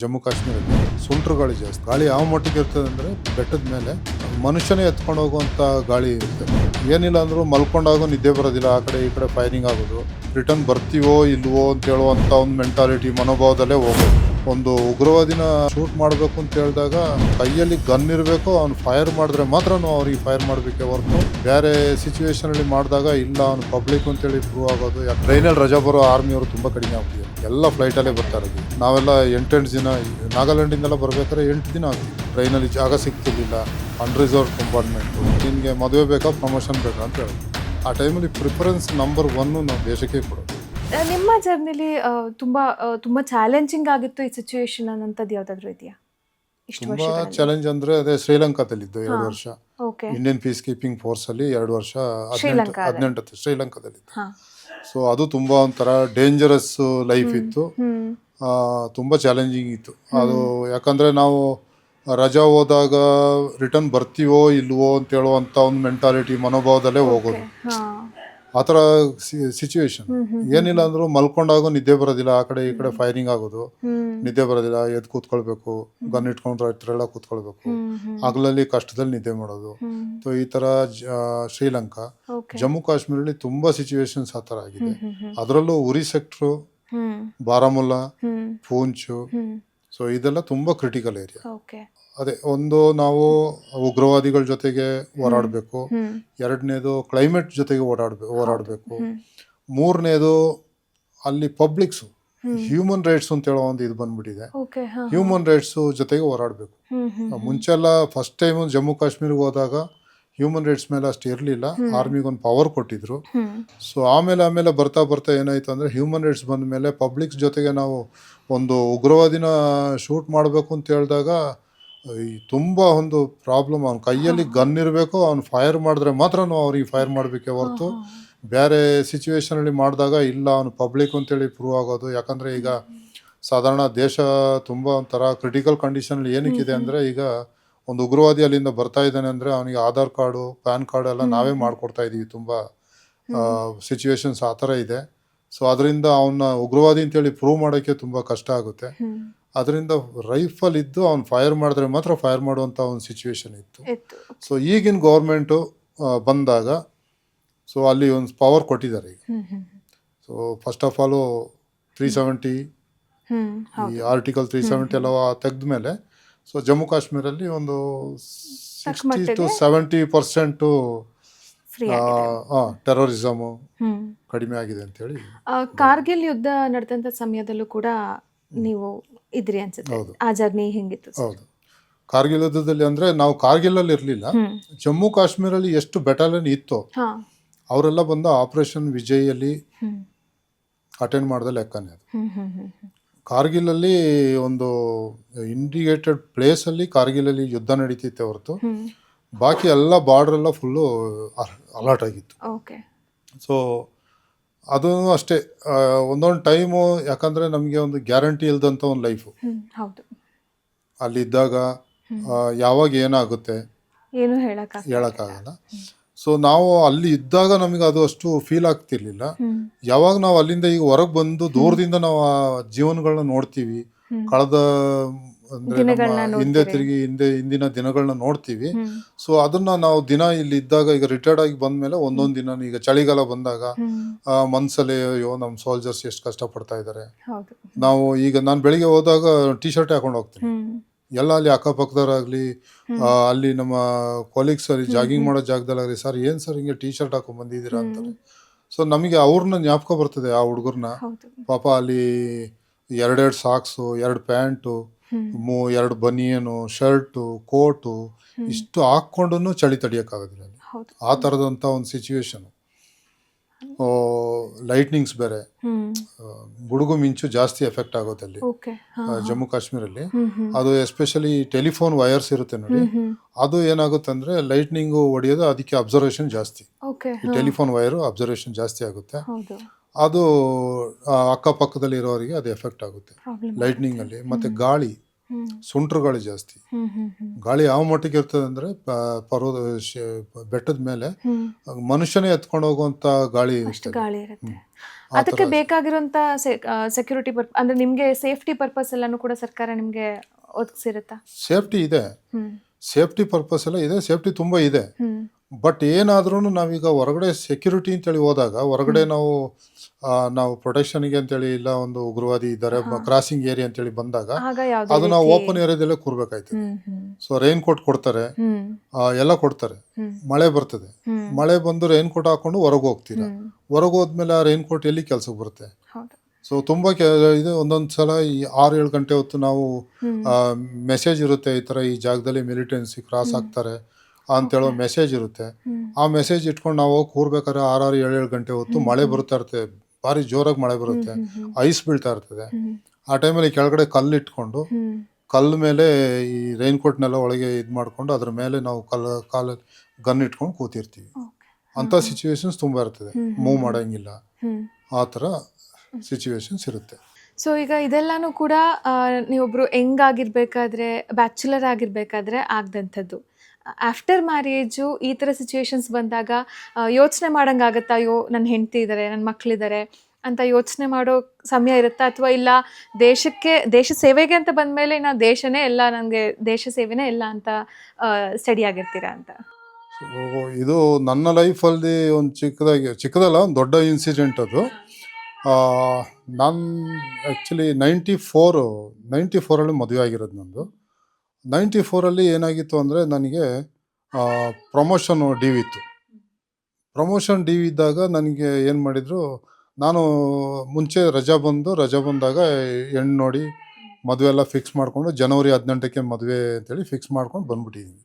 ಜಮ್ಮು ಕಾಶ್ಮೀರದಲ್ಲಿ ಸುಂಟ್ರು ಗಾಳಿ ಜಾಸ್ತಿ. ಗಾಳಿ ಯಾವ ಮಟ್ಟಿಗೆ ಇರ್ತದೆ ಅಂದರೆ ಬೆಟ್ಟದ ಮೇಲೆ ಮನುಷ್ಯನೇ ಎತ್ಕೊಂಡು ಹೋಗುವಂಥ ಗಾಳಿ ಇರ್ತದೆ. ಏನಿಲ್ಲ ಅಂದರೂ ಮಲ್ಕೊಂಡಾಗ ನಿದ್ದೆ ಬರೋದಿಲ್ಲ, ಆ ಕಡೆ ಈ ಕಡೆ ಫೈರಿಂಗ್ ಆಗೋದು, ರಿಟರ್ನ್ ಬರ್ತೀವೋ ಇಲ್ವೋ ಅಂತ ಹೇಳುವಂಥ ಒಂದು ಮೆಂಟಾಲಿಟಿ ಮನೋಭಾವದಲ್ಲೇ ಹೋಗೋದು. ಒಂದು ಉಗ್ರವಾದಿನ ಶೂಟ್ ಮಾಡಬೇಕು ಅಂತ ಹೇಳಿದಾಗ ಕೈಯಲ್ಲಿ ಗನ್ ಇರಬೇಕು, ಅವ್ನು ಫೈರ್ ಮಾಡಿದ್ರೆ ಮಾತ್ರ ಅವ್ರಿಗೆ ಫೈರ್ ಮಾಡಬೇಕೆ ಹೊರತು ಬೇರೆ ಸಿಚುವೇಶನ್ ಅಲ್ಲಿ ಮಾಡಿದಾಗ ಇಲ್ಲ ಅವ್ನು ಪಬ್ಲಿಕ್ ಅಂತೇಳಿ ಪ್ರೂವ್ ಆಗೋದು. ಟ್ರೈನಲ್ಲಿ ರಜಾ ಬರೋ ಆರ್ಮಿಯವರು ತುಂಬ ಕಡಿಮೆ ಆಗ್ತಿದೆ, ಎಲ್ಲ ಫ್ಲೈಟಲ್ಲೇ ಬರ್ತಾ ಇರೋದು. ನಾವೆಲ್ಲ 8 ದಿನ ನಾಗಾಲ್ಯಾಂಡಿಂದೆಲ್ಲ ಬರ್ಬೇಕಾದ್ರೆ 8 ದಿನ ಆಗ್ತಿದೆ, ಟ್ರೈನಲ್ಲಿ ಜಾಗ ಸಿಗ್ತಿರ್ಲಿಲ್ಲ, ಅನ್ರಿಸರ್ವ್ ಕಂಪಾರ್ಟ್ಮೆಂಟು. ನಿನಗೆ ಮದುವೆ ಬೇಕಾ ಪ್ರಮೋಷನ್ ಬೇಕಾ ಅಂತ ಹೇಳೋದು. ಆ ಟೈಮಲ್ಲಿ ಪ್ರಿಫರೆನ್ಸ್ ನಂಬರ್ 1 ನಾವು ದೇಶಕ್ಕೆ ಕೊಡೋದು. ನಿಮ್ಮ ಜರ್ನಿಲಿ ತುಂಬಾ ಚಾಲೆಂಜಿಂಗ್ ಆಗಿತ್ತು ಈ ಸಿಚುವೇಶನ್ ಅನ್ನೋಂಥದ್ದು ಯಾವ್ದಾದ್ರು ಇದೆಯಾ? ತುಂಬಾ ಚಾಲೆಂಜ್ ಅಂದ್ರೆ ಅದೇ ಶ್ರೀಲಂಕಾದಲ್ಲಿದ್ದು 2 ವರ್ಷ, okay. Indian piece keeping force ಅಲ್ಲಿ 2 ವರ್ಷ, ಶ್ರೀಲಂಕಾ 18 ಶ್ರೀಲಂಕಾದಲ್ಲಿದ್ದು. ಸೊ ಅದು ತುಂಬಾ ಒಂಥರ ಡೇಂಜರಸ್ ಲೈಫ್ ಇತ್ತು, ತುಂಬಾ ಚಾಲೆಂಜಿಂಗ್ ಇತ್ತು ಅದು. ಯಾಕಂದ್ರೆ ನಾವು ರಜಾ ಹೋದಾಗ ರಿಟರ್ನ್ ಬರ್ತೀವೋ ಇಲ್ವೋ ಅಂತ ಹೇಳುವಂಥ ಒಂದು ಮೆಂಟಾಲಿಟಿ ಮನೋಭಾವದಲ್ಲೇ ಹೋಗೋದು. ಆ ಥರ ಸಿಚುವೇಶನ್. ಏನಿಲ್ಲ ಅಂದರೂ ಮಲ್ಕೊಂಡಾಗ ನಿದ್ದೆ ಬರೋದಿಲ್ಲ, ಆ ಕಡೆ ಈ ಕಡೆ ಫೈರಿಂಗ್ ಆಗೋದು, ನಿದ್ದೆ ಬರೋದಿಲ್ಲ, ಎದ್ದು ಕೂತ್ಕೊಳ್ಬೇಕು, ಗನ್ ಇಟ್ಕೊಂಡ್ರೆ ಹತ್ರ ಕೂತ್ಕೊಳ್ಬೇಕು, ಹಗಲಲ್ಲಿ ಕಷ್ಟದಲ್ಲಿ ನಿದ್ದೆ ಮಾಡೋದು. ಸೊ ಈ ಥರ ಶ್ರೀಲಂಕಾ, ಜಮ್ಮು ಕಾಶ್ಮೀರಲ್ಲಿ ತುಂಬ ಸಿಚುವೇಶನ್ಸ್ ಆ ಥರ ಆಗಿದೆ. ಅದರಲ್ಲೂ ಉರಿ ಸೆಕ್ಟ್ರು, ಬಾರಾಮುಲ್ಲಾ, ಪೂಂಚು, ಸೊ ಇದೆಲ್ಲ ತುಂಬ ಕ್ರಿಟಿಕಲ್ ಏರಿಯಾ. ಅದೇ ಒಂದು ನಾವು ಉಗ್ರವಾದಿಗಳ ಜೊತೆಗೆ ಹೋರಾಡಬೇಕು, 2ನೇದು ಕ್ಲೈಮೇಟ್ ಜೊತೆಗೆ ಹೋರಾಡಬೇಕು, 3ನೇದು ಅಲ್ಲಿ ಪಬ್ಲಿಕ್ಸು ಹ್ಯೂಮನ್ ರೈಟ್ಸ್ ಅಂತ ಹೇಳೋ ಒಂದು ಇದು ಬಂದ್ಬಿಟ್ಟಿದೆ, ಹ್ಯೂಮನ್ ರೈಟ್ಸ್ ಜೊತೆಗೆ ಹೋರಾಡಬೇಕು. ಮುಂಚೆಲ್ಲ ಫಸ್ಟ್ ಟೈಮ್ ಜಮ್ಮು ಕಾಶ್ಮೀರ್ಗೆ ಹೋದಾಗ ಹ್ಯೂಮನ್ ರೈಟ್ಸ್ ಮೇಲೆ ಅಷ್ಟು ಇರಲಿಲ್ಲ, ಆರ್ಮಿಗೊಂದು ಪವರ್ ಕೊಟ್ಟಿದ್ರು. ಸೊ ಆಮೇಲೆ ಬರ್ತಾ ಏನಾಯ್ತು ಅಂದರೆ ಹ್ಯೂಮನ್ ರೈಟ್ಸ್ ಬಂದ ಮೇಲೆ ಪಬ್ಲಿಕ್ಸ್ ಜೊತೆಗೆ ನಾವು ಒಂದು ಉಗ್ರವಾದಿನ ಶೂಟ್ ಮಾಡಬೇಕು ಅಂತ ಹೇಳಿದಾಗ ತುಂಬ ಒಂದು ಪ್ರಾಬ್ಲಮ್. ಅವ್ನ ಕೈಯಲ್ಲಿ ಗನ್ ಇರಬೇಕು, ಅವ್ನು ಫೈರ್ ಮಾಡಿದ್ರೆ ಮಾತ್ರ ಅವ್ರಿಗೆ ಫೈರ್ ಮಾಡಬೇಕೆ ಹೊರತು ಬೇರೆ ಸಿಚುವೇಶನಲ್ಲಿ ಮಾಡಿದಾಗ ಇಲ್ಲ ಅವನು ಪಬ್ಲಿಕ್ ಅಂತೇಳಿ ಪ್ರೂವ್ ಆಗೋದು. ಯಾಕಂದರೆ ಈಗ ಸಾಧಾರಣ ದೇಶ ತುಂಬ ಒಂಥರ ಕ್ರಿಟಿಕಲ್ ಕಂಡೀಷನಲ್ಲಿ ಏನಕ್ಕಿದೆ ಅಂದರೆ, ಈಗ ಒಂದು ಉಗ್ರವಾದಿ ಅಲ್ಲಿಂದ ಬರ್ತಾ ಇದ್ದಾನೆ ಅಂದರೆ ಅವನಿಗೆ ಆಧಾರ್ ಕಾರ್ಡು, ಪ್ಯಾನ್ ಕಾರ್ಡ್ ಎಲ್ಲ ನಾವೇ ಮಾಡಿಕೊಡ್ತಾ ಇದ್ದೀವಿ. ತುಂಬ ಸಿಚುವೇಶನ್ಸ್ ಆ ಥರ ಇದೆ. ಸೊ ಅದರಿಂದ ಅವನ್ನ ಉಗ್ರವಾದಿ ಅಂತೇಳಿ ಪ್ರೂವ್ ಮಾಡೋಕ್ಕೆ ತುಂಬ ಕಷ್ಟ ಆಗುತ್ತೆ. ಅದರಿಂದ ರೈಫಲ್ ಇದ್ದು ಅವ್ನು ಫೈರ್ ಮಾಡಿದ್ರೆ ಮಾತ್ರ ಫೈರ್ ಮಾಡುವಂಥ ಒಂದು ಸಿಚುವೇಶನ್ ಇತ್ತು. ಸೊ ಈಗಿನ ಗೌರ್ಮೆಂಟು ಬಂದಾಗ ಸೊ ಅಲ್ಲಿ ಒಂದು ಪವರ್ ಕೊಟ್ಟಿದ್ದಾರೆ ಈಗ. ಸೊ ಫಸ್ಟ್ ಆಫ್ ಆಲು 370 ಈ ಆರ್ಟಿಕಲ್ 370 ಎಲ್ಲ ತೆಗೆದ ಮೇಲೆ ಸೊ ಜಮ್ಮು ಕಾಶ್ಮೀರಲ್ಲಿ ಒಂದು 60 to 70% ಟೆರರಿಸಮು ಕಡಿಮೆ ಆಗಿದೆ ಅಂತೇಳಿ. ಕಾರ್ಗಿಲ್ ಯುದ್ಧ ನಡೆದಂಥ ಸಮಯದಲ್ಲೂ ಕೂಡ ನೀವು ಇದ್ರಿ ಅನ್ಸುತ್ತೆ. ಆ ಜರ್ನಿ ಹೆಂಗಿತ್ತು? ಹೌದು, ಕಾರ್ಗಿಲ್ ಯುದ್ಧದಲ್ಲಿ ಅಂದರೆ ನಾವು ಕಾರ್ಗಿಲಲ್ಲಿ ಇರಲಿಲ್ಲ, ಜಮ್ಮು ಕಾಶ್ಮೀರಲ್ಲಿ ಎಷ್ಟು ಬೆಟಾಲಿಯನ್ ಇತ್ತು ಅವರೆಲ್ಲ ಬಂದು ಆಪರೇಷನ್ ವಿಜಯಲ್ಲಿ ಅಟೆಂಡ್ ಮಾಡಿದ ಲೆಕ್ಕನೇ ಅದು. ಕಾರ್ಗಿಲಲ್ಲಿ ಒಂದು ಇಂಡಿಕೇಟೆಡ್ ಪ್ಲೇಸಲ್ಲಿ ಕಾರ್ಗಿಲಲ್ಲಿ ಯುದ್ಧ ನಡೀತಿತ್ತೆ ಹೊರತು ಬಾಕಿ ಎಲ್ಲ ಬಾರ್ಡರ್ ಎಲ್ಲ ಫುಲ್ಲು ಅಲರ್ಟ್ ಆಗಿತ್ತು. ಸೊ ಅದು ಅಷ್ಟೇ, ಒಂದೊಂದು ಟೈಮು ಯಾಕಂದರೆ ನಮಗೆ ಒಂದು ಗ್ಯಾರಂಟಿ ಇಲ್ದಂಥ ಒಂದು ಲೈಫು ಅಲ್ಲಿದ್ದಾಗ. ಯಾವಾಗ ಏನಾಗುತ್ತೆ ಏನು ಹೇಳೋಕ್ಕಾಗಲ್ಲ. ಸೊ ನಾವು ಅಲ್ಲಿ ಇದ್ದಾಗ ನಮಗೆ ಅದು ಅಷ್ಟು ಫೀಲ್ ಆಗ್ತಿರ್ಲಿಲ್ಲ. ಯಾವಾಗ ನಾವು ಅಲ್ಲಿಂದ ಈಗ ಹೊರಗೆ ಬಂದು ದೂರದಿಂದ ನಾವು ಆ ಜೀವನಗಳನ್ನ ನೋಡ್ತೀವಿ, ಕಳೆದ ಅಂದರೆ ಹಿಂದೆ ತಿರುಗಿ ಹಿಂದಿನ ದಿನಗಳನ್ನ ನೋಡ್ತೀವಿ. ಸೊ ಅದನ್ನ ನಾವು ದಿನ ಇಲ್ಲಿ ಇದ್ದಾಗ, ಈಗ ರಿಟೈರ್ಡ್ ಆಗಿ ಬಂದ್ಮೇಲೆ ಒಂದೊಂದು ದಿನ, ಈಗ ಚಳಿಗಾಲ ಬಂದಾಗ ಮನ್ಸಲ್ಲಿ ಅಯ್ಯೋ ನಮ್ಮ ಸೋಲ್ಜರ್ಸ್ ಎಷ್ಟು ಕಷ್ಟಪಡ್ತಾ ಇದ್ದಾರೆ. ನಾವು ಈಗ ನಾನು ಬೆಳಿಗ್ಗೆ ಹೋದಾಗ ಟೀ ಶರ್ಟ್ ಹಾಕೊಂಡು ಹೋಗ್ತೀನಿ, ಎಲ್ಲ ಅಲ್ಲಿ ಅಕ್ಕಪಕ್ಕದವರಾಗಲಿ ಅಲ್ಲಿ ನಮ್ಮ ಕೊಲೀಗ್ಸ್ ಅಲ್ಲಿ ಜಾಗಿಂಗ್ ಮಾಡೋ ಜಾಗದಲ್ಲಾಗಲಿ, ಸರ್ ಏನು ಸರ್ ಹಿಂಗೆ ಟೀ ಶರ್ಟ್ ಹಾಕೊಂಡು ಬಂದಿದ್ದೀರಾ ಅಂತಾರೆ. ಸೊ ನಮಗೆ ಅವ್ರನ್ನ ಜ್ಞಾಪಕ ಬರ್ತದೆ, ಆ ಹುಡುಗರನ್ನ. ಪಾಪ ಅಲ್ಲಿ 2 ಸಾಕ್ಸು, 2 ಪ್ಯಾಂಟು, 2 ಬನಿಯನು, ಶರ್ಟು, ಕೋಟು ಇಷ್ಟು ಹಾಕ್ಕೊಂಡು ಚಳಿ ತಡಿಯೋಕ್ಕಾಗೋದಿಲ್ಲ ಅಲ್ಲಿ. ಆ ಥರದಂಥ ಒಂದು ಸಿಚುವೇಶನ್. ಲೈಟ್ನಿಂಗ್ಸ್ ಬೇರೆ, ಗುಡುಗು ಮಿಂಚು ಜಾಸ್ತಿ ಎಫೆಕ್ಟ್ ಆಗುತ್ತೆ ಅಲ್ಲಿ ಜಮ್ಮು ಕಾಶ್ಮೀರಲ್ಲಿ. ಅದು ಎಸ್ಪೆಷಲಿ ಟೆಲಿಫೋನ್ ವೈರ್ಸ್ ಇರುತ್ತೆ ನೋಡಿ, ಅದು ಏನಾಗುತ್ತೆ ಅಂದರೆ ಲೈಟ್ನಿಂಗು ಹೊಡೆಯೋದು, ಅದಕ್ಕೆ ಅಬ್ಸರ್ವೇಷನ್ ಜಾಸ್ತಿ. ಟೆಲಿಫೋನ್ ವೈರು ಅಬ್ಸರ್ವೇಷನ್ ಜಾಸ್ತಿ ಆಗುತ್ತೆ. ಅದು ಅಕ್ಕಪಕ್ಕದಲ್ಲಿ ಇರೋರಿಗೆ ಅದು ಎಫೆಕ್ಟ್ ಆಗುತ್ತೆ ಲೈಟ್ನಿಂಗಲ್ಲಿ. ಮತ್ತು ಗಾಳಿ, ಸುಂಟ್ರು ಗಾಳಿ ಜಾಸ್ತಿ. ಗಾಳಿ ಯಾವ ಮಟ್ಟಿಗೆ ಇರ್ತದೆ ಅಂದರೆ ಬೆಟ್ಟದ ಮೇಲೆ ಮನುಷ್ಯನೇ ಎತ್ಕೊಂಡು ಹೋಗುವಂಥ ಗಾಳಿ ಇರುತ್ತೆ. ಅದಕ್ಕೆ ಬೇಕಾಗಿರುವಂತ ಸೆಕ್ಯೂರಿಟಿ ಅಂದ್ರೆ ನಿಮ್ಗೆ ಸೇಫ್ಟಿ ಪರ್ಪಸ್ ಎಲ್ಲಾನು ಕೂಡ ಸರ್ಕಾರ ನಿಮ್ಗೆ ಒದಗಿಸಿರುತ್ತಾ? ಸೇಫ್ಟಿ ಇದೆ, ಸೇಫ್ಟಿ ಪರ್ಪಸ್ ಎಲ್ಲ ಇದೆ, ಸೇಫ್ಟಿ ತುಂಬ ಇದೆ. ಬಟ್ ಏನಾದ್ರೂ ನಾವೀಗ ಹೊರಗಡೆ ಸೆಕ್ಯೂರಿಟಿ ಅಂತೇಳಿ ಹೋದಾಗ ಹೊರಗಡೆ ನಾವು ಪ್ರೊಟೆಕ್ಷನ್ಗೆ ಅಂತೇಳಿ ಇಲ್ಲ ಒಂದು ಉಗ್ರವಾದಿ ಇದ್ದಾರೆ ಕ್ರಾಸಿಂಗ್ ಏರಿಯಾ ಅಂತೇಳಿ ಬಂದಾಗ ಅದು ನಾವು ಓಪನ್ ಏರಿಯಾದಲ್ಲೇ ಕೂರ್ಬೇಕಾಯ್ತದೆ. ಸೊ ರೈನ್ ಕೋಟ್ ಕೊಡ್ತಾರೆ, ಎಲ್ಲ ಕೊಡ್ತಾರೆ. ಮಳೆ ಬರ್ತದೆ, ಮಳೆ ಬಂದು ರೈನ್ ಕೋಟ್ ಹಾಕೊಂಡು ಹೊರಗೆ ಹೋಗ್ತೀರಾ, ಹೊರಗೆ ಹೋದ್ಮೇಲೆ ಆ ರೈನ್ ಕೋಟ್ ಎಲ್ಲಿ ಕೆಲ್ಸಕ್ಕೆ ಬರುತ್ತೆ? ಸೊ ತುಂಬ ಇದು ಒಂದೊಂದು ಸಲ ಈ 6-7 ಗಂಟೆ ಹೊತ್ತು ನಾವು ಮೆಸೇಜ್ ಇರುತ್ತೆ, ಈ ಥರ ಈ ಜಾಗದಲ್ಲಿ ಮಿಲಿಟೆನ್ಸಿ ಕ್ರಾಸ್ ಆಗ್ತಾರೆ ಅಂತೇಳೋ ಮೆಸೇಜ್ ಇರುತ್ತೆ. ಆ ಮೆಸೇಜ್ ಇಟ್ಕೊಂಡು ನಾವು ಹೋಗಿ ಕೂರ್ಬೇಕಾದ್ರೆ 6-7 ಗಂಟೆ ಹೊತ್ತು ಮಳೆ ಬರ್ತಾ ಇರ್ತದೆ, ಭಾರಿ ಜೋರಾಗಿ ಮಳೆ ಬರುತ್ತೆ, ಐಸ್ ಬೀಳ್ತಾ ಇರ್ತದೆ. ಆ ಟೈಮಲ್ಲಿ ಕೆಳಗಡೆ ಕಲ್ಲು ಇಟ್ಕೊಂಡು ಕಲ್ಲು ಮೇಲೆ ಈ ರೈನ್ ಕೋಟ್ನೆಲ್ಲ ಒಳಗೆ ಇದು ಮಾಡ್ಕೊಂಡು ಅದ್ರ ಮೇಲೆ ನಾವು ಕಾಲ ಗನ್ ಇಟ್ಕೊಂಡು ಕೂತಿರ್ತೀವಿ. ಅಂಥ ಸಿಚುವೇಶನ್ಸ್ ತುಂಬ ಇರ್ತದೆ, ಮೂವ್ ಮಾಡೋಂಗಿಲ್ಲ, ಆ ಥರ ಸಿಚುವೇಶನ್ಸ್ ಇರುತ್ತೆ. ಸೊ ಈಗ ಇದೆಲ್ಲಾನು ಕೂಡ ನೀವೊಬ್ರು ಯಂಗ್ ಆಗಿರ್ಬೇಕಾದ್ರೆ, ಬ್ಯಾಚುಲರ್ ಆಗಿರ್ಬೇಕಾದ್ರೆ ಆಗದಂಥದ್ದು. ಆಫ್ಟರ್ ಮ್ಯಾರೇಜು ಈ ಥರ ಸಿಚುವೇಶನ್ಸ್ ಬಂದಾಗ ಯೋಚನೆ ಮಾಡೋಂಗಾಗತ್ತಾ? ಅಯ್ಯೋ ನನ್ನ ಹೆಂಡತಿ ಇದ್ದಾರೆ, ನನ್ನ ಮಕ್ಕಳಿದ್ದಾರೆ ಅಂತ ಯೋಚನೆ ಮಾಡೋ ಸಮಯ ಇರುತ್ತಾ? ಅಥವಾ ಇಲ್ಲ ದೇಶ ಸೇವೆಗೆ ಅಂತ ಬಂದಮೇಲೆ ನಾ ದೇಶನೇ ಎಲ್ಲ, ನನಗೆ ದೇಶ ಸೇವೆನೇ ಎಲ್ಲ ಅಂತ ಸ್ಟಡಿ ಆಗಿರ್ತೀರಾ ಅಂತ? ಸೊ ಇದು ನನ್ನ ಲೈಫಲ್ಲಿ ಒಂದು ಚಿಕ್ಕದಲ್ಲ, ಒಂದು ದೊಡ್ಡ ಇನ್ಸಿಡೆಂಟ್ ಅದು. ನಾನು ಆ್ಯಕ್ಚುಲಿ 94 ಮದುವೆ ಆಗಿರೋದು ನಂದು. 94 ಏನಾಗಿತ್ತು ಅಂದರೆ ನನಗೆ ಪ್ರಮೋಷನ್ ಡಿ ವಿ ಇತ್ತು. ಪ್ರಮೋಷನ್ ಡಿ ವಿ ಇದ್ದಾಗ ನನಗೆ ಏನು ಮಾಡಿದರು, ನಾನು ಮುಂಚೆ ರಜಾ ಬಂದಾಗ ಹೆಣ್ಣು ನೋಡಿ ಮದುವೆ ಎಲ್ಲ ಫಿಕ್ಸ್ ಮಾಡಿಕೊಂಡು ಜನವರಿ 18ಕ್ಕೆ ಮದುವೆ ಅಂತೇಳಿ ಫಿಕ್ಸ್ ಮಾಡ್ಕೊಂಡು ಬಂದ್ಬಿಟ್ಟಿದ್ದೀನಿ.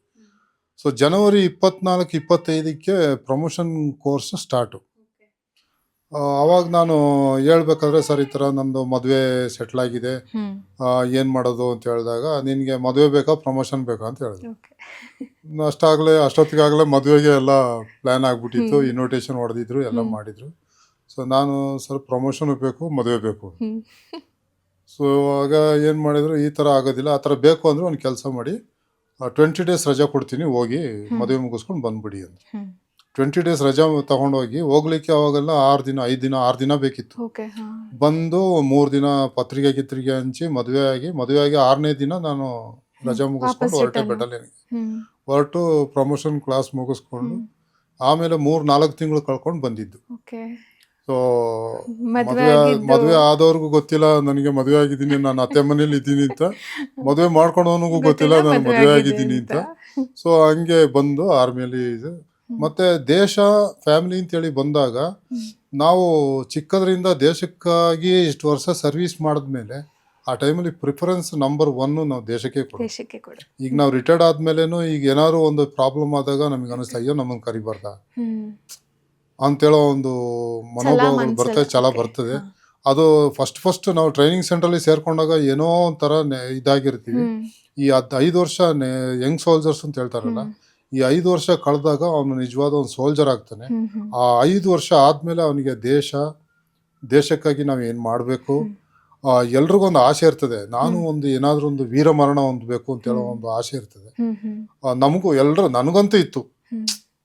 ಸೊ ಜನವರಿ 24-25ಕ್ಕೆ ಪ್ರಮೋಷನ್ ಕೋರ್ಸ್ ಸ್ಟಾರ್ಟು. ಅವಾಗ ನಾನು ಹೇಳ್ಬೇಕಾದ್ರೆ ಸರ್ ಈ ಥರ ನಮ್ಮದು ಮದುವೆ ಸೆಟ್ಲ್ ಆಗಿದೆ, ಏನು ಮಾಡೋದು ಅಂತ ಹೇಳಿದಾಗ, ನಿನಗೆ ಮದುವೆ ಬೇಕಾ ಪ್ರಮೋಷನ್ ಬೇಕಾ ಅಂತ ಹೇಳಿದ್ರು. ಅಷ್ಟೊತ್ತಿಗಾಗಲೇ ಮದುವೆಗೆ ಎಲ್ಲ ಪ್ಲ್ಯಾನ್ ಆಗಿಬಿಟ್ಟಿತ್ತು, ಇನ್ವಿಟೇಷನ್ ಹೊಡೆದಿದ್ರು, ಎಲ್ಲ ಮಾಡಿದರು. ಸೊ ನಾನು ಸರ್ ಪ್ರಮೋಷನು ಬೇಕು, ಮದುವೆ ಬೇಕು. ಸೊ ಆಗ ಏನು ಮಾಡಿದ್ರು, ಈ ಥರ ಆಗೋದಿಲ್ಲ, ಆ ಥರ ಬೇಕು ಅಂದರೆ ಒಂದು ಕೆಲಸ ಮಾಡಿ 20 days ರಜಾ ಕೊಡ್ತೀನಿ, ಹೋಗಿ ಮದುವೆ ಮುಗಿಸ್ಕೊಂಡು ಬಂದ್ಬಿಡಿ ಅಂದರು. 20 days ರಜಾ ತಗೊಂಡೋಗಿ ಹೋಗ್ಲಿಕ್ಕೆ ಅವಾಗೆಲ್ಲ 6 ದಿನ ಬೇಕಿತ್ತು. ಬಂದು 3 ದಿನ ಪತ್ರಿಕೆ ಹಂಚಿ ಮದುವೆ ಆಗಿ 6ನೇ ದಿನ ನಾನು ರಜಾ ಮುಗಿಸ್ಕೊಂಡು ಹೊರಟೆ ಹೊರಟು ಪ್ರಮೋಷನ್ ಕ್ಲಾಸ್ ಮುಗಿಸ್ಕೊಂಡು ಆಮೇಲೆ 3-4 ತಿಂಗಳು ಕಳ್ಕೊಂಡು ಬಂದಿದ್ದು. ಸೊ ಮದುವೆ ಆದವ್ರಿಗೂ ಗೊತ್ತಿಲ್ಲ ನನಗೆ ಮದುವೆ ಆಗಿದ್ದೀನಿ, ನಾನು ಅತ್ತೆ ಮನೇಲಿ ಇದ್ದೀನಿ ಅಂತ. ಮದುವೆ ಮಾಡ್ಕೊಂಡವನಿಗೂ ಗೊತ್ತಿಲ್ಲ ನಾನು ಮದುವೆ ಆಗಿದ್ದೀನಿ ಅಂತ. ಸೊ ಹಂಗೆ ಬಂದು ಆರ್ಮಿಯಲ್ಲಿ ಮತ್ತೆ ದೇಶ ಫ್ಯಾಮಿಲಿ ಅಂತೇಳಿ ಬಂದಾಗ ನಾವು ಚಿಕ್ಕದ್ರಿಂದ ದೇಶಕ್ಕಾಗಿ ಇಷ್ಟು ವರ್ಷ ಸರ್ವಿಸ್ ಮಾಡಿದ್ಮೇಲೆ ಆ ಟೈಮಲ್ಲಿ ಪ್ರಿಫರೆನ್ಸ್ ನಂಬರ್ 1 ನಾವು ದೇಶಕ್ಕೆ ಕೊಡ. ಈಗ ನಾವು ರಿಟೈರ್ಡ್ ಆದ್ಮೇಲೆನೂ ಈಗ ಏನಾದ್ರು ಒಂದು ಪ್ರಾಬ್ಲಮ್ ಆದಾಗ ನಮಗೆ ಅನಿಸ್ತಾ, ಅಯ್ಯೋ ನಮ್ಮನ್ನು ಕರಿಬಾರ್ದ ಅಂತೇಳೋ ಒಂದು ಮನೋಭಾವಗಳು ಛಲ ಬರ್ತದೆ. ಅದು ಫಸ್ಟ್ ನಾವು ಟ್ರೈನಿಂಗ್ ಸೆಂಟ್ರಲ್ಲಿ ಸೇರ್ಕೊಂಡಾಗ ಏನೋ ಒಂಥರ ಇದಾಗಿರ್ತೀವಿ. ಈ 5 ವರ್ಷ ಯಂಗ್ ಸೋಲ್ಜರ್ಸ್ ಅಂತ ಹೇಳ್ತಾರಲ್ಲ, ಈ 5 ವರ್ಷ ಕಳೆದಾಗ ಅವನು ನಿಜವಾದ ಒಂದು ಸೋಲ್ಜರ್ ಆಗ್ತಾನೆ. ಆ 5 ವರ್ಷ ಆದ್ಮೇಲೆ ಅವನಿಗೆ ದೇಶಕ್ಕಾಗಿ ನಾವು ಏನು ಮಾಡಬೇಕು, ಎಲ್ರಿಗೊಂದು ಆಸೆ ಇರ್ತದೆ. ನಾನು ಒಂದು ಏನಾದ್ರೂ ಒಂದು ವೀರ ಮರಣ ಹೊಂದಬೇಕು ಅಂತ ಹೇಳೋ ಒಂದು ಆಸೆ ಇರ್ತದೆ. ನಮಗೂ ನನಗಂತೂ ಇತ್ತು,